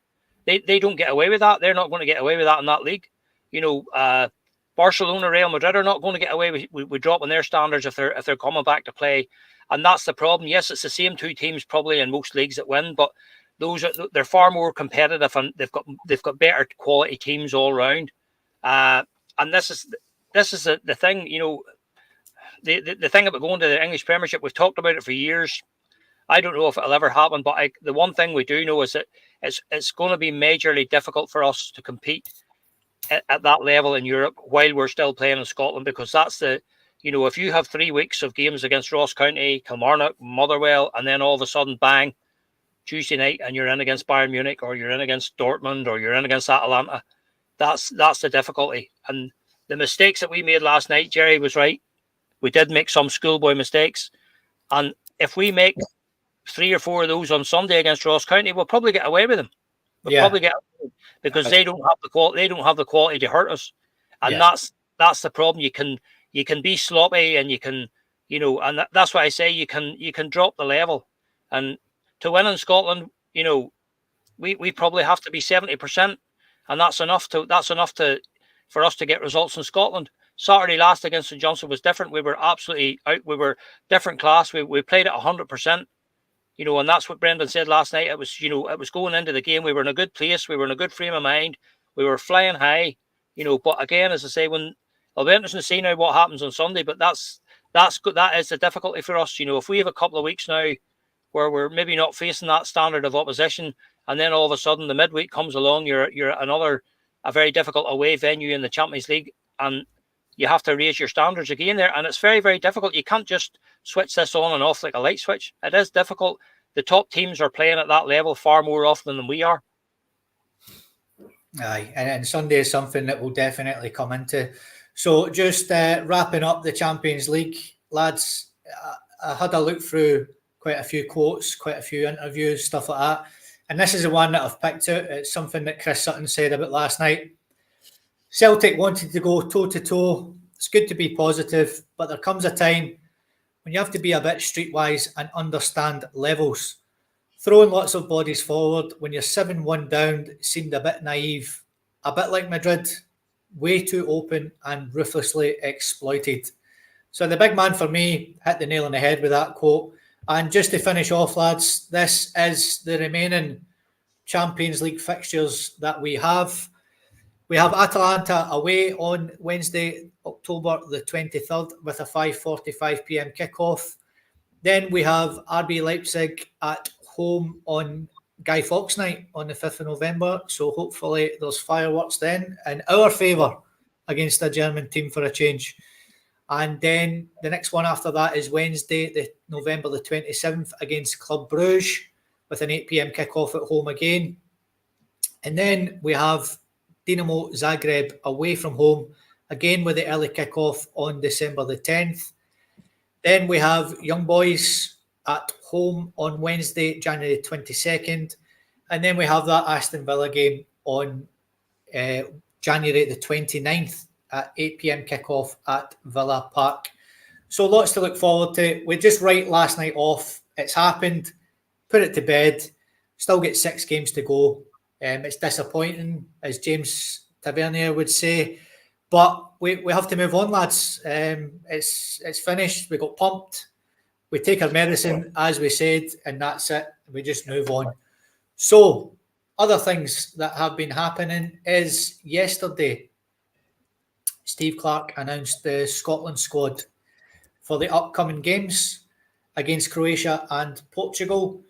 [SPEAKER 3] They don't get away with that. They're not going to get away with that in that league. You know, Barcelona, Real Madrid are not going to get away with dropping their standards if they're coming back to play. And that's the problem. Yes, it's the same 2 teams probably in most leagues that win, but they're far more competitive, and they've got better quality teams all round. And this is the thing, you know, the thing about going to the English Premiership. We've talked about it for years. I don't know if it'll ever happen, but the one thing we do know is that it's going to be majorly difficult for us to compete at that level in Europe while we're still playing in Scotland, because that's you know, if you have 3 weeks of games against Ross County, Kilmarnock, Motherwell, and then all of a sudden, bang, Tuesday night, and you're in against Bayern Munich, or you're in against Dortmund, or you're in against Atalanta, that's the difficulty. And the mistakes that we made last night, Jerry was right. We did make some schoolboy mistakes, and if we make 3 or 4 of those on Sunday against Ross County, we'll probably get away with them. Probably get away, because they don't have the quality. They don't have the quality to hurt us, and that's the problem. You can be sloppy, and you can, you know, and that's why I say you can drop the level. And to win in Scotland, you know, we probably have to be 70%, and that's enough for us to get results in Scotland. Saturday last against St Johnstone was different. We were absolutely out. We were different class. We played at 100%. You know, and that's what Brendan said last night. It was, you know, it was going into the game. We were in a good place. We were in a good frame of mind. We were flying high, you know. But again, as I say, it'll be interesting to see now what happens on Sunday. But that's good. That is the difficulty for us. You know, if we have a couple of weeks now where we're maybe not facing that standard of opposition, and then all of a sudden the midweek comes along, you're a very difficult away venue in the Champions League, and you have to raise your standards again there. And it's very, very difficult. You can't just switch this on and off like a light switch. It is difficult. The top teams are playing at that level far more often than we are.
[SPEAKER 4] Aye, and Sunday is something that we'll definitely come into. So just wrapping up the Champions League, lads, I had a look through quite a few quotes, quite a few interviews, stuff like that. And this is the one that I've picked out. It's something that Chris Sutton said about last night. Celtic wanted to go toe-to-toe. It's good to be positive, but there comes a time when you have to be a bit streetwise and understand levels. Throwing lots of bodies forward when you're 7-1 down seemed a bit naive, a bit like Madrid, way too open and ruthlessly exploited. So the big man for me hit the nail on the head with that quote. And just to finish off, lads, this is the remaining Champions League fixtures that we have. We have Atalanta away on Wednesday, October the 23rd, with a 5:45 p.m. kickoff. Then we have RB Leipzig at home on Guy Fawkes night on the 5th of November. So hopefully there's fireworks then in our favour against a German team for a change. And then the next one after that is Wednesday, November the 27th, against Club Brugge with an 8 p.m. kickoff at home again. And then we have Dinamo Zagreb away from home, again with the early kickoff on December the 10th. Then we have Young Boys at home on Wednesday, January 22nd. And then we have that Aston Villa game on January the 29th at 8 p.m. kickoff at Villa Park. So lots to look forward to. We just write last night off. It's happened. Put it to bed. Still get 6 games to go. It's disappointing, as James Tavernier would say, but we have to move on, lads. It's finished. We got pumped. We take our medicine, as we said, and that's it. We just move on. So, other things that have been happening is yesterday, Steve Clarke announced the Scotland squad for the upcoming games against Croatia and Portugal.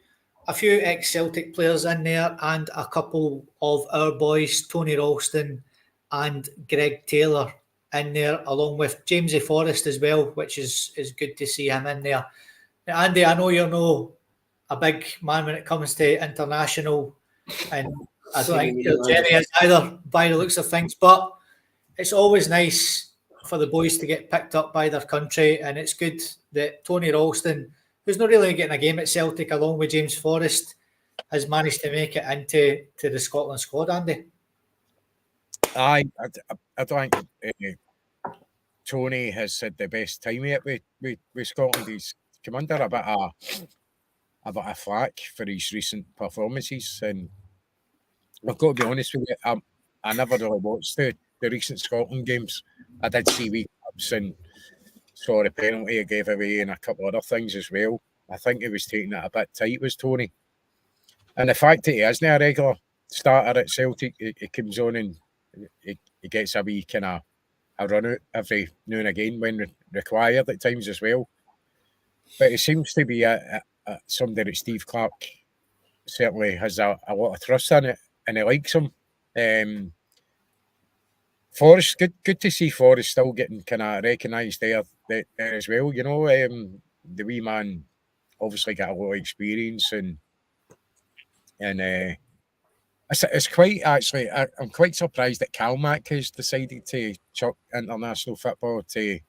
[SPEAKER 4] A few ex-Celtic players in there and a couple of our boys, Tony Ralston and Greg Taylor, in there, along with Jamesy Forrest as well, which is good to see him in there. Now, Andy, I know you're no a big man when it comes to international, and I don't think Jenny is either, by the looks of things, but it's always nice for the boys to get picked up by their country, and it's good that Tony Ralston, who's not really getting a game at Celtic, along with James Forrest, has managed to make it into the Scotland squad, Andy.
[SPEAKER 5] I think Tony has had the best time yet with Scotland. He's come under a bit of flack for his recent performances, and I've got to be honest with you, I never really watched the recent Scotland games. I did see wee clips and saw the penalty he gave away and a couple of other things as well. I think he was taking it a bit tight, was Tony. And the fact that he isn't a regular starter at Celtic, he comes on and he gets a wee kind of a run out every now and again when required at times as well. But it seems to be somebody that Steve Clark certainly has a lot of trust in it, and he likes him. Forrest, good to see Forrest still getting kind of recognised there as well. You know, the wee man obviously got a lot of experience, and it's quite actually. I'm quite surprised that Calmac has decided to chuck international football to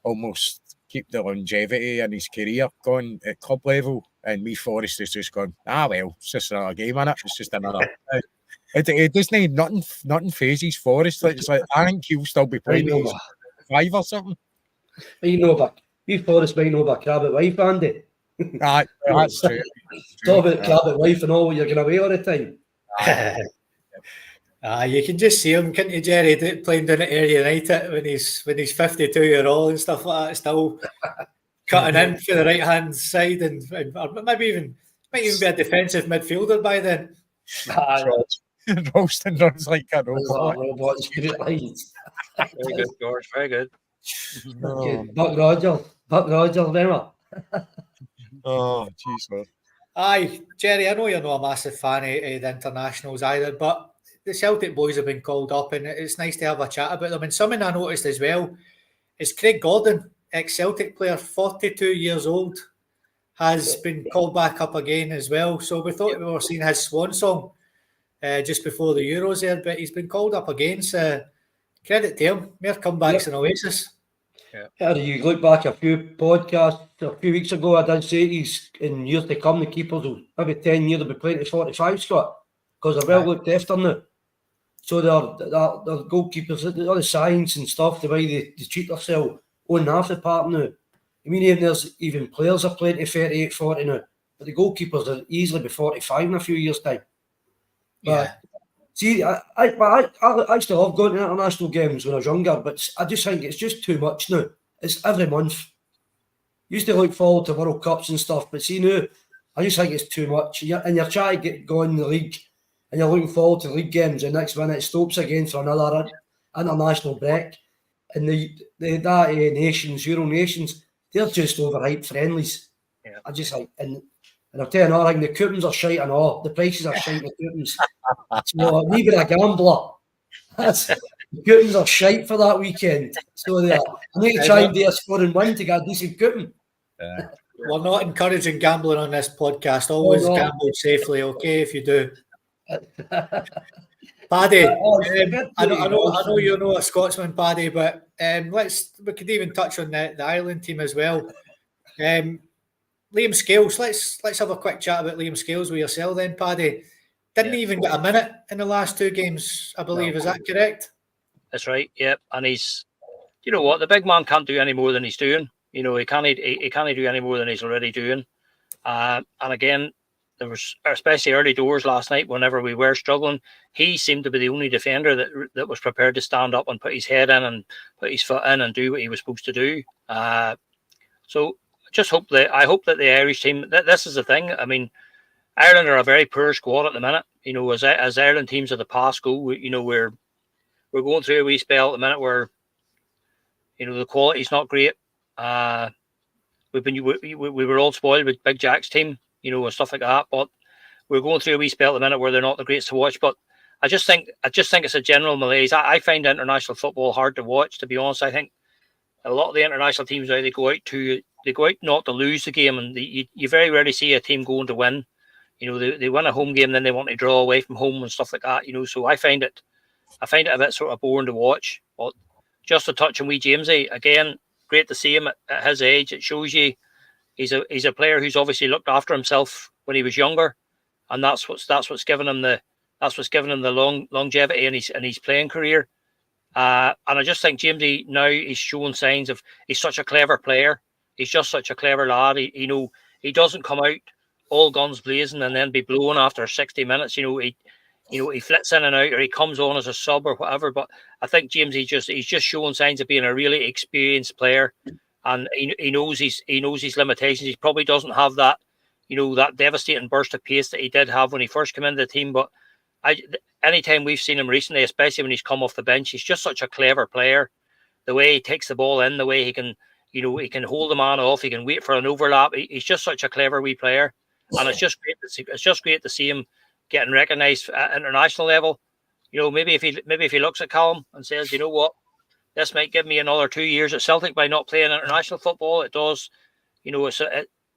[SPEAKER 5] almost keep the longevity in his career going at club level. And me, Forrest, has just gone, well, it's just another game, innit? It's just another. It doesn't need nothing phases Forrest. It's like, I think he'll still be playing these 5 or something.
[SPEAKER 2] You know, but me, Forrest might know about Crabbit Wife, Andy.
[SPEAKER 5] That's true.
[SPEAKER 2] Talk about Crabbit Wife and all, you're going away all the time.
[SPEAKER 4] You can just see him, can't you, Jerry, playing down at Area United when he's 52-year-old and stuff like that, still cutting in for the right hand side, and or might even be a defensive midfielder by then.
[SPEAKER 5] Roasting runs like a robot.
[SPEAKER 3] Very good, George. Very good.
[SPEAKER 2] Buck Rogers, remember?
[SPEAKER 5] Oh, jeez, man.
[SPEAKER 4] Aye, Jerry, I know you're not a massive fan of the internationals either, but the Celtic boys have been called up, and it's nice to have a chat about them. And something I noticed as well is Craig Gordon, ex-Celtic player, 42 years old, has been called back up again as well. So we thought we were seeing his swan song just before the Euros there, but he's been called up again. So credit to him. Mere comebacks in Oasis.
[SPEAKER 2] Yeah, you look back a few podcasts a few weeks ago, I did say he's in years to come, the keepers will maybe 10 years will be playing to 45, Scott, because they're well looked after now. So their goalkeepers, all the science and stuff, the way they treat themselves, own half the part now. I mean, there's even players are playing to 38, 40 now, but the goalkeepers will easily be 45 in a few years' time. But see, I still love going to international games when I was younger, but I just think it's just too much now. It's every month. Used to look forward to World Cups and stuff, but see now, I just think it's too much. And you're trying to get going in the league, and you're looking forward to league games, and next minute it stops again for another international break. And the nations, Euro nations, they're just overhyped friendlies.
[SPEAKER 3] Yeah.
[SPEAKER 2] I just like, and I'll tell you another thing, the coupons are shite and all. The prices are shite, the coupons. So me being a gambler, the coupons are shite for that weekend. So I need to try and do a scoring win to get a decent coupon.
[SPEAKER 4] We're not encouraging gambling on this podcast. Always gamble safely, okay, if you do. Paddy, I know you're not a Scotsman, Paddy, but we could even touch on the Ireland team as well. Liam Scales, let's have a quick chat about Liam Scales with yourself then, Paddy. Didn't even get a minute in the last 2 games, I believe. Is that correct?
[SPEAKER 3] That's right. Yep. And he's, you know what, the big man can't do any more than he's doing. You know, he can't do any more than he's already doing. And again, there was, especially early doors last night, whenever we were struggling, he seemed to be the only defender that was prepared to stand up and put his head in and put his foot in and do what he was supposed to do. So I hope that the Irish team, this is the thing. I mean, Ireland are a very poor squad at the minute. You know, as Ireland teams of the past go, we're going through a wee spell at the minute where, you know, the quality's not great. We were all spoiled with Big Jack's team, you know, and stuff like that. But we're going through a wee spell at the minute where they're not the greatest to watch. But I just think it's a general malaise. I find international football hard to watch, to be honest. I think a lot of the international teams now, they go out not to lose the game, and you very rarely see a team going to win. You know, they win a home game, then they want to draw away from home and stuff like that. You know, so I find it a bit sort of boring to watch. But just to touch on wee Jamesy again, great to see him at his age. It shows you he's a player who's obviously looked after himself when he was younger, and that's what's given him the longevity in his playing career. And I just think Jamesy now is showing signs of, he's such a clever player. He's just such a clever lad. He doesn't come out all guns blazing and then be blown after 60 minutes. He flits in and out, or he comes on as a sub or whatever. But I think James, he's just showing signs of being a really experienced player, and he knows his limitations. He probably doesn't have that that devastating burst of pace that he did have when he first came into the team. But anytime we've seen him recently, especially when he's come off the bench, he's just such a clever player. The way he takes the ball in, the way he can, he can hold the man off, he can wait for an overlap. He's just such a clever wee player, and it's just great to see him getting recognised at international level. Maybe if he looks at Callum and says, you know what, this might give me another 2 years at Celtic by not playing international football. It does, it's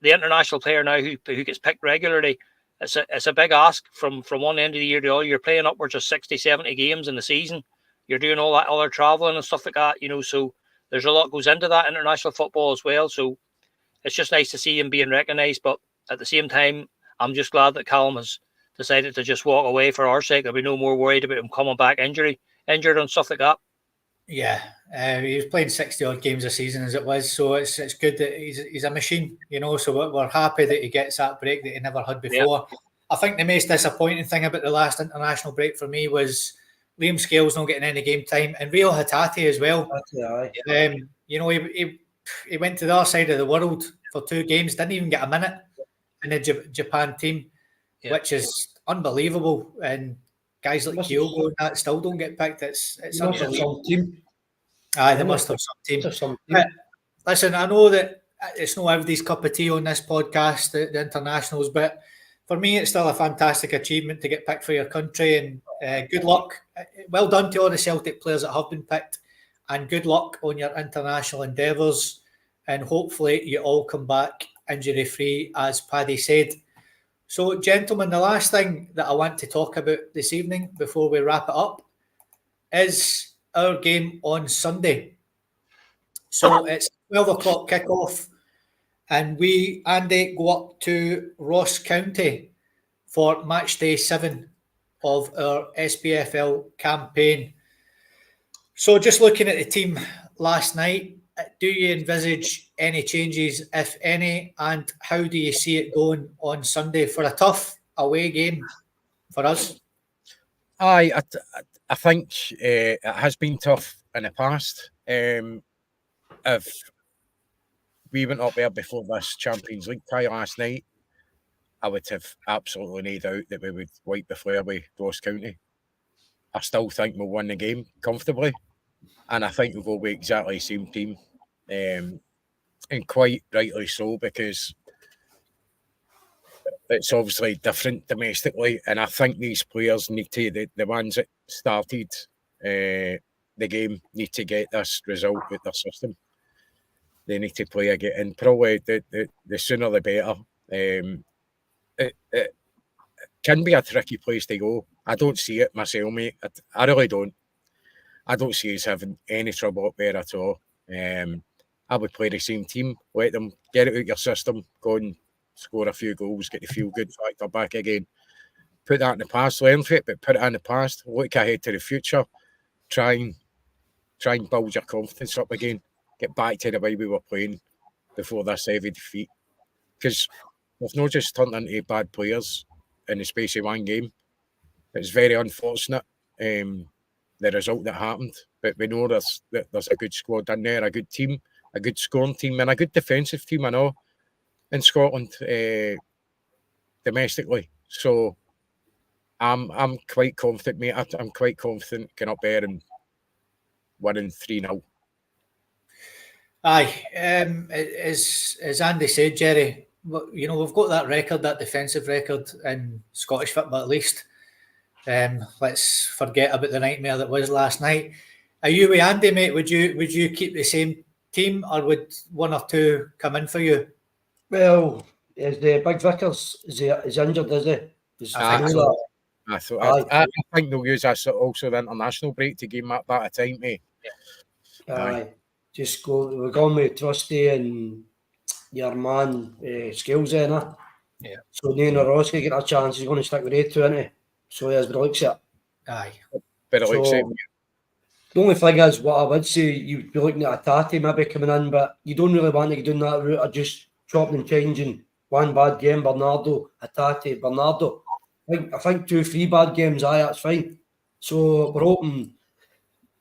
[SPEAKER 3] the international player now who gets picked regularly. It's a big ask from one end of the year to the other. You're playing upwards of 60, 70 games in the season. You're doing all that other travelling and stuff like that, so there's a lot goes into that international football as well. So it's just nice to see him being recognised. But at the same time, I'm just glad that Callum has decided to just walk away for our sake. I'll be no more worried about him coming back injured and stuff like that.
[SPEAKER 4] Yeah, he was playing 60-odd games a season as it was, so it's good that he's a machine, so we're happy that he gets that break that he never had before. Yeah. I think the most disappointing thing about the last international break for me was Liam Scales not getting any game time, and Rio Hatate as well. He went to the other side of the world for 2 games, didn't even get a minute in the Japan team, which is unbelievable. And guys like Kyogo and that still don't get picked. It's unbelievable. They must have some team. Listen, I know that it's not everybody's cup of tea on this podcast, the internationals, but for me, it's still a fantastic achievement to get picked for your country, and good luck. Well done to all the Celtic players that have been picked, and good luck on your international endeavours, and hopefully you all come back injury-free, as Paddy said. So, gentlemen, the last thing that I want to talk about this evening before we wrap it up is our game on Sunday. So it's 12 o'clock kickoff, and we, Andy, go up to Ross County for match day 7 of our SPFL campaign. So just looking at the team last night, do you envisage any changes, if any, and how do you see it going on Sunday for a tough away game for us?
[SPEAKER 5] I think it has been tough in the past. If we went up there before this Champions League tie last night, I would have absolutely no doubt that we would wipe the flare with Ross County. I still think we'll win the game comfortably, and I think we'll go with exactly the same team, and quite rightly so, because it's obviously different domestically, and I think these players need to, the ones that started the game, need to get this result with their system. They need to play again, and probably the sooner the better. It can be a tricky place to go. I don't see it myself, mate. I really don't. I don't see us having any trouble up there at all. I would play the same team, let them get it out your system, go and score a few goals, get the feel-good factor back again. Put that in the past, learn from it, but put it in the past. Look ahead to the future. Try and build your confidence up again. Get back to the way we were playing before this heavy defeat. Because we've not just turned into bad players in the space of one game. It's very unfortunate, the result that happened. But we know there's a good squad in there, a good team, a good scoring team, and a good defensive team, I know, in Scotland, domestically. So I'm quite confident, mate. I'm quite confident getting up there and winning 3-0.
[SPEAKER 4] Aye, as Andy said, Jerry, we've got that record, that defensive record in Scottish football at least. Let's forget about the nightmare that was last night. Are you with Andy, mate? Would you keep the same team, or would one or two come in for you?
[SPEAKER 2] Well, is the Big Vickers is injured, is he?
[SPEAKER 5] I think they'll use us also the international break to give him that bit of time, mate.
[SPEAKER 2] Aye. We're going with Trusty and your man Scales in it.
[SPEAKER 3] Yeah.
[SPEAKER 2] So Nina Ross can get a chance. He's going to stick with A2, isn't he? So he has likes it.
[SPEAKER 4] Aye.
[SPEAKER 5] But it likes it.
[SPEAKER 2] The only thing is, what I would say, you'd be looking at a Tati maybe coming in, but you don't really want to get down that route of just chopping and changing. One bad game, Bernardo, Tati, Bernardo. I think 2-3 bad games, that's fine. So we're hoping.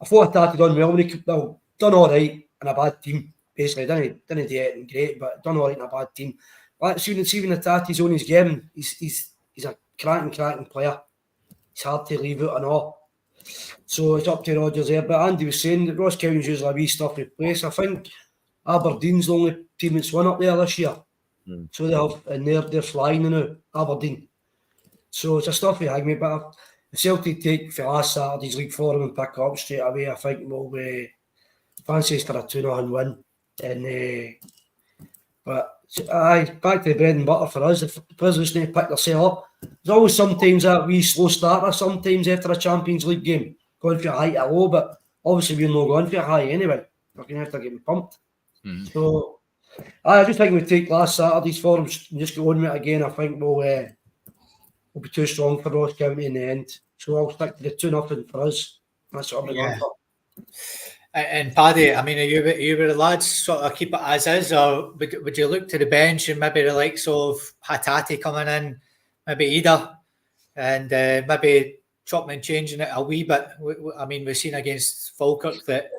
[SPEAKER 2] I thought Tati done well when he done all right in a bad team. Basically, didn't do anything great, but done all right in a bad team. like see when the tatties on his game, he's a cracking player. It's hard to leave out and all. So it's up to Rodgers there. But Andy was saying that Ross County's usually a wee stuffy place. I think Aberdeen's the only team that's won up there this year. So they have, and they're flying now, Aberdeen. So it's a stuffy hang me, but if Celtic take for last Saturday's League Forum and pick up straight away, I think we'll be fancies for a 2-0 win. And but back to the bread and butter for us. If the Prisons need to pick themselves up, there's always sometimes that wee slow starter. Sometimes after a Champions League game, going for a high to low, but obviously we're not going for a high anyway. We're going to have to get pumped. So I just think we take last Saturday's forums and just go on with it again. I think we'll be too strong for Ross County in the end. So I'll stick to the 2-0 for us. That's what I'm going for.
[SPEAKER 4] And Paddy, I mean, are you with the lads sort of keep it as is, or would you look to the bench and maybe the likes of Hatati coming in, maybe Ida, and maybe chopping and changing it a wee bit? I mean, we've seen against Falkirk that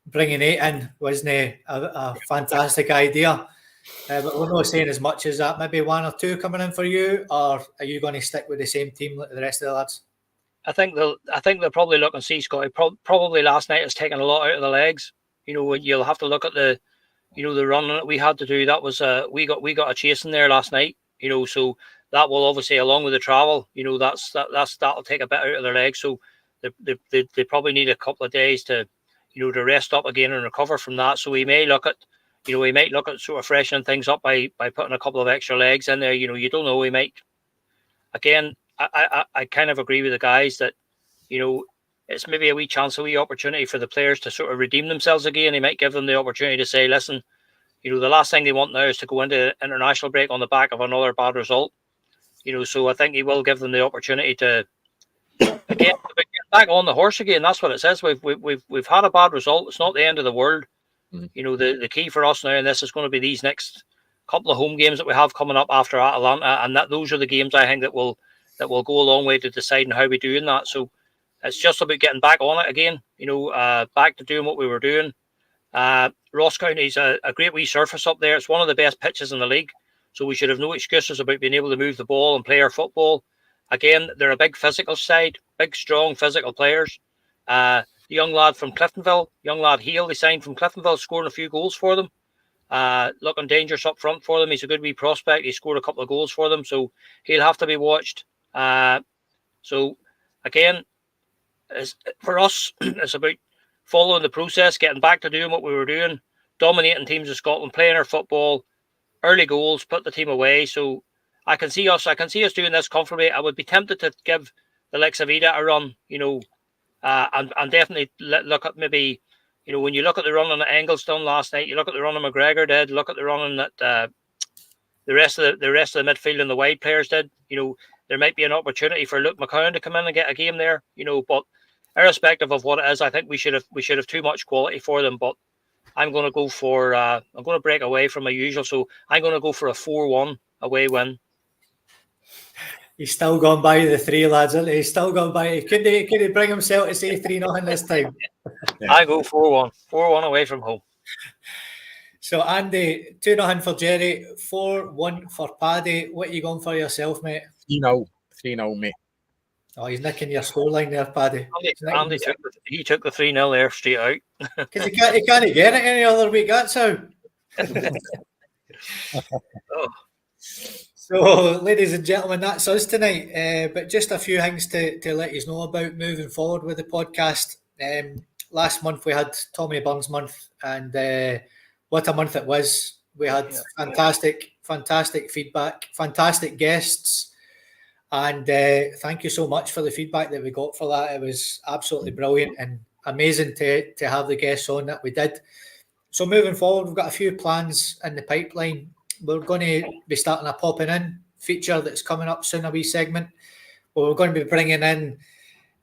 [SPEAKER 4] bringing 8 in wasn't a fantastic idea. But we're not saying as much as that. Maybe 1 or 2 coming in for you, or are you going to stick with the same team like the rest of the lads?
[SPEAKER 3] I think they'll probably look and see Scotty. Probably last night has taken a lot out of the legs. You know, you'll have to look at the run that we had to do. That was we got a chase in there last night. You know, so that will obviously, along with the travel, you know, that'll take a bit out of their legs. So they probably need a couple of days to, you know, to rest up again and recover from that. So we might look at sort of freshening things up by putting a couple of extra legs in there. You know, you don't know, we might again. I kind of agree with the guys that, you know, it's maybe a wee chance, a wee opportunity for the players to sort of redeem themselves again. He might give them the opportunity to say, listen, you know, the last thing they want now is to go into international break on the back of another bad result. You know, so I think he will give them the opportunity to again get back on the horse again. That's what it says. We've had a bad result. It's not the end of the world. You know, the key for us now in this is going to be these next couple of home games that we have coming up after Atalanta, and those are the games I think that will go a long way to deciding how we do in that. So it's just about getting back on it again, you know, back to doing what we were doing. Ross County's a great wee surface up there. It's one of the best pitches in the league. So we should have no excuses about being able to move the ball and play our football. Again, they're a big physical side, big, strong, physical players. The young lad from Cliftonville, young lad Heel, they signed from Cliftonville, scoring a few goals for them. Looking dangerous up front for them. He's a good wee prospect. He scored a couple of goals for them. So he'll have to be watched. So again, for us, it's about following the process, getting back to doing what we were doing, dominating teams of Scotland, playing our football, early goals, put the team away. So I can see us doing this comfortably. I would be tempted to give the likes of Ida a run, you know, and definitely look at maybe, you know, when you look at the running that Engels done last night, you look at the running McGregor did, look at the running that the rest of the midfield and the wide players did. You know, there might be an opportunity for Luke McCowan to come in and get a game there, you know, but irrespective of what it is, I think we should have too much quality for them. But I'm going to go for I'm going to break away from my usual, so I'm going to go for a 4-1 away win.
[SPEAKER 4] He's still gone by the 3 lads, isn't he? He's still gone by. Could he bring himself to say 3-0 this time?
[SPEAKER 3] I go 4-1 away from home.
[SPEAKER 4] So Andy, 2-0 for Jerry, 4-1 for Paddy. What are you going for yourself, mate?
[SPEAKER 5] 3-0, mate.
[SPEAKER 4] Oh, he's nicking your scoreline there, Paddy.
[SPEAKER 3] Andy took the 3-0 there straight out.
[SPEAKER 4] Because he can't get it any other week, that's how.
[SPEAKER 3] Oh.
[SPEAKER 4] So, ladies and gentlemen, that's us tonight. But just a few things to let you know about moving forward with the podcast. Last month we had Tommy Burns month, and what a month it was. We had fantastic feedback, fantastic guests. And thank you so much for the feedback that we got for that. It was absolutely brilliant and amazing to have the guests on that we did. So moving forward, we've got a few plans in the pipeline. We're going to be starting a popping in feature that's coming up soon, a wee segment where we're going to be bringing in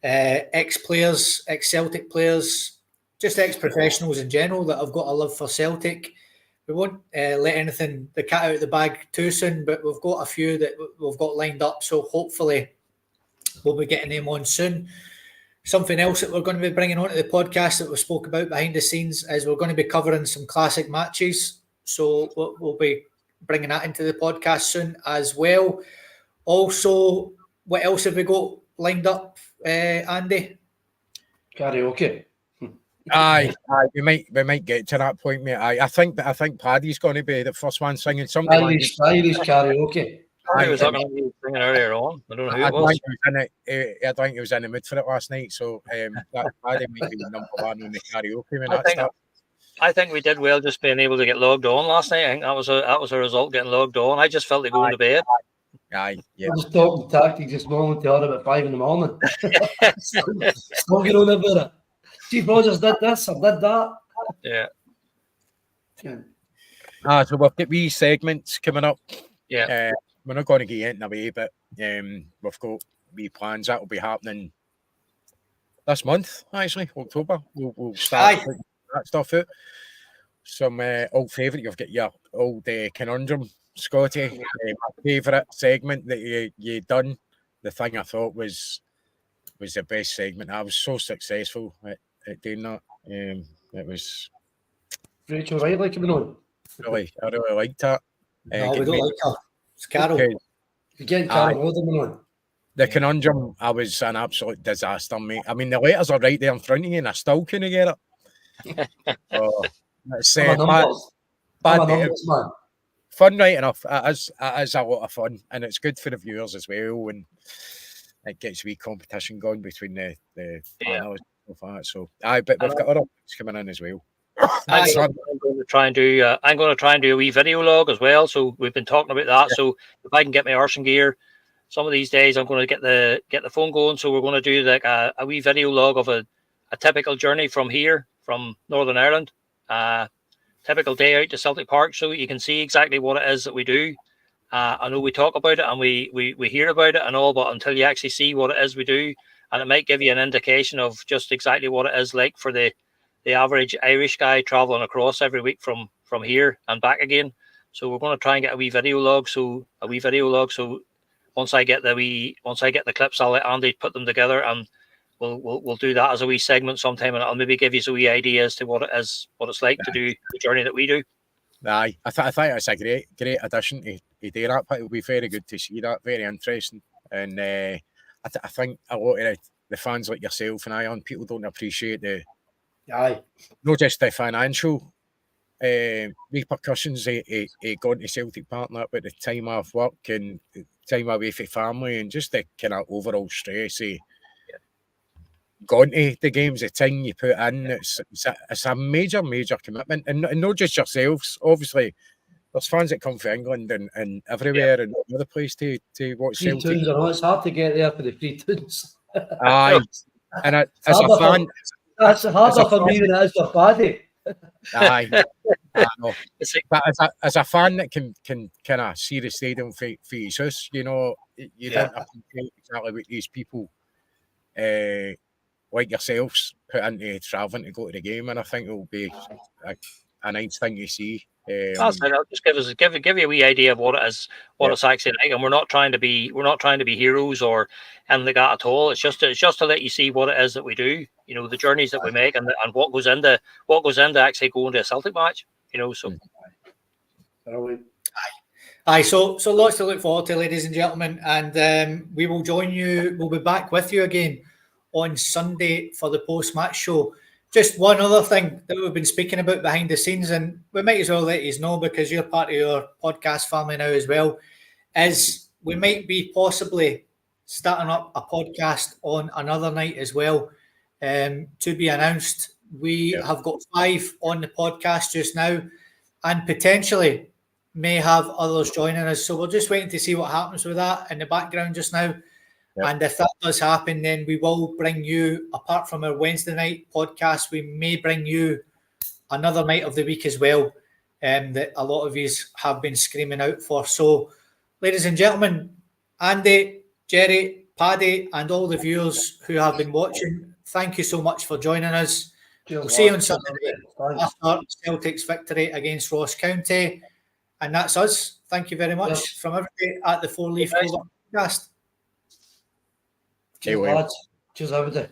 [SPEAKER 4] ex-players, ex-Celtic players, just ex-professionals in general that have got a love for Celtic. We won't let the cat out of the bag too soon, but we've got a few that we've got lined up, so hopefully we'll be getting them on soon. Something else that we're going to be bringing onto the podcast that we spoke about behind the scenes is we're going to be covering some classic matches. So we'll be bringing that into the podcast soon as well. Also, what else have we got lined up, Andy?
[SPEAKER 2] Karaoke.
[SPEAKER 5] Aye, we might get to that point, mate. I think Paddy's going to be the first one singing something.
[SPEAKER 2] Irish karaoke.
[SPEAKER 3] I was talking about you singing earlier on. I don't know who it was.
[SPEAKER 5] I think he was in the mood for it last night, so that Paddy might be number one on the karaoke when that starts.
[SPEAKER 3] I think we did well just being able to get logged on last night. I think that was a result, getting logged on. I just felt like going to bed.
[SPEAKER 5] Aye, yeah.
[SPEAKER 2] I was talking tactics this morning to her about 5 in the morning. Still get on about it. Steve Rogers did this, I did that.
[SPEAKER 3] Yeah.
[SPEAKER 5] So we've got wee segments coming up.
[SPEAKER 3] Yeah.
[SPEAKER 5] We're not going to get into away, but we've got wee plans that will be happening this month, actually, October. We'll start putting that stuff out. Some old favourite, you've got your old conundrum, Scotty. My favourite segment that you done, the thing I thought was the best segment. I was so successful at doing that. It was
[SPEAKER 2] Rachel Riley coming on.
[SPEAKER 5] I really liked that.
[SPEAKER 4] No, we don't like her. It's Carol.
[SPEAKER 2] You're getting Carol Oderman on.
[SPEAKER 5] The conundrum, I was an absolute disaster, mate. I mean, the letters are right there in front of you, and I still couldn't get it. It's bad numbers, man. Fun, right enough. It is a lot of fun, and it's good for the viewers as well. And it gets a wee competition going between the panels and stuff like that. So, but we've got other things coming in as well.
[SPEAKER 3] I'm going to try and do a wee video log as well. So we've been talking about that. Yeah. So if I can get my arson gear, some of these days I'm going to get the phone going. So we're going to do like a wee video log of a typical journey from here, from Northern Ireland. Typical day out to Celtic Park, so you can see exactly what it is that we do. I know we talk about it and we hear about it and all, but until you actually see what it is we do, and it might give you an indication of just exactly what it is like for the average Irish guy traveling across every week from here and back again. So we're going to try and get a wee video log. So once I get the clips, I'll let Andy put them together, and we'll do that as a wee segment sometime, and I'll maybe give you a wee idea as to what it's like to do the journey that we do.
[SPEAKER 5] Aye, I think it's a great addition to do that. It will be very good to see that, very interesting, and I think a lot of the fans like yourself and Ian, people don't appreciate not just the financial repercussions of going to Celtic Park, but the time off work and the time away from family, and just the kind of overall stress of going to the games, the time you put in. It's a major commitment, and not just yourselves. Obviously, there's fans that come from England and everywhere and other place to watch Celtic.
[SPEAKER 2] Free tunes, it's hard to get there for the free tunes.
[SPEAKER 5] Aye, and as a fan,
[SPEAKER 2] that's harder for me than it is for Paddy.
[SPEAKER 5] Aye, I know. But as a fan that can kind of see the stadium for his house, you don't appreciate exactly what these people like yourselves put into travelling to go to the game, and I think it will be a nice thing to see.
[SPEAKER 3] That's it. I'll just give you a wee idea of what it is, it's actually like, and we're not trying to be heroes or anything like that at all. It's just to let you see what it is that we do. You know, the journeys that we make, and what goes into actually going to a Celtic match. You know, so.
[SPEAKER 4] Aye, so lots to look forward to, ladies and gentlemen, and we will join you. We'll be back with you again on Sunday for the post-match show. Just one other thing that we've been speaking about behind the scenes, and we might as well let you know because you're part of your podcast family now as well, is we might be possibly starting up a podcast on another night as well, to be announced. We have got 5 on the podcast just now, and potentially may have others joining us. So we're just waiting to see what happens with that in the background just now. Yep. And if that does happen, then we will bring you, apart from our Wednesday night podcast, we may bring you another night of the week as well, that a lot of you have been screaming out for. So, ladies and gentlemen, Andy, Jerry, Paddy, and all the viewers who have been watching, thank you so much for joining us. We'll see you on Sunday after Celtic's victory against Ross County. And that's us. Thank you very much from everybody at the Four Leaf Clover Podcast.
[SPEAKER 2] Cheers, lads. Cheers, everybody.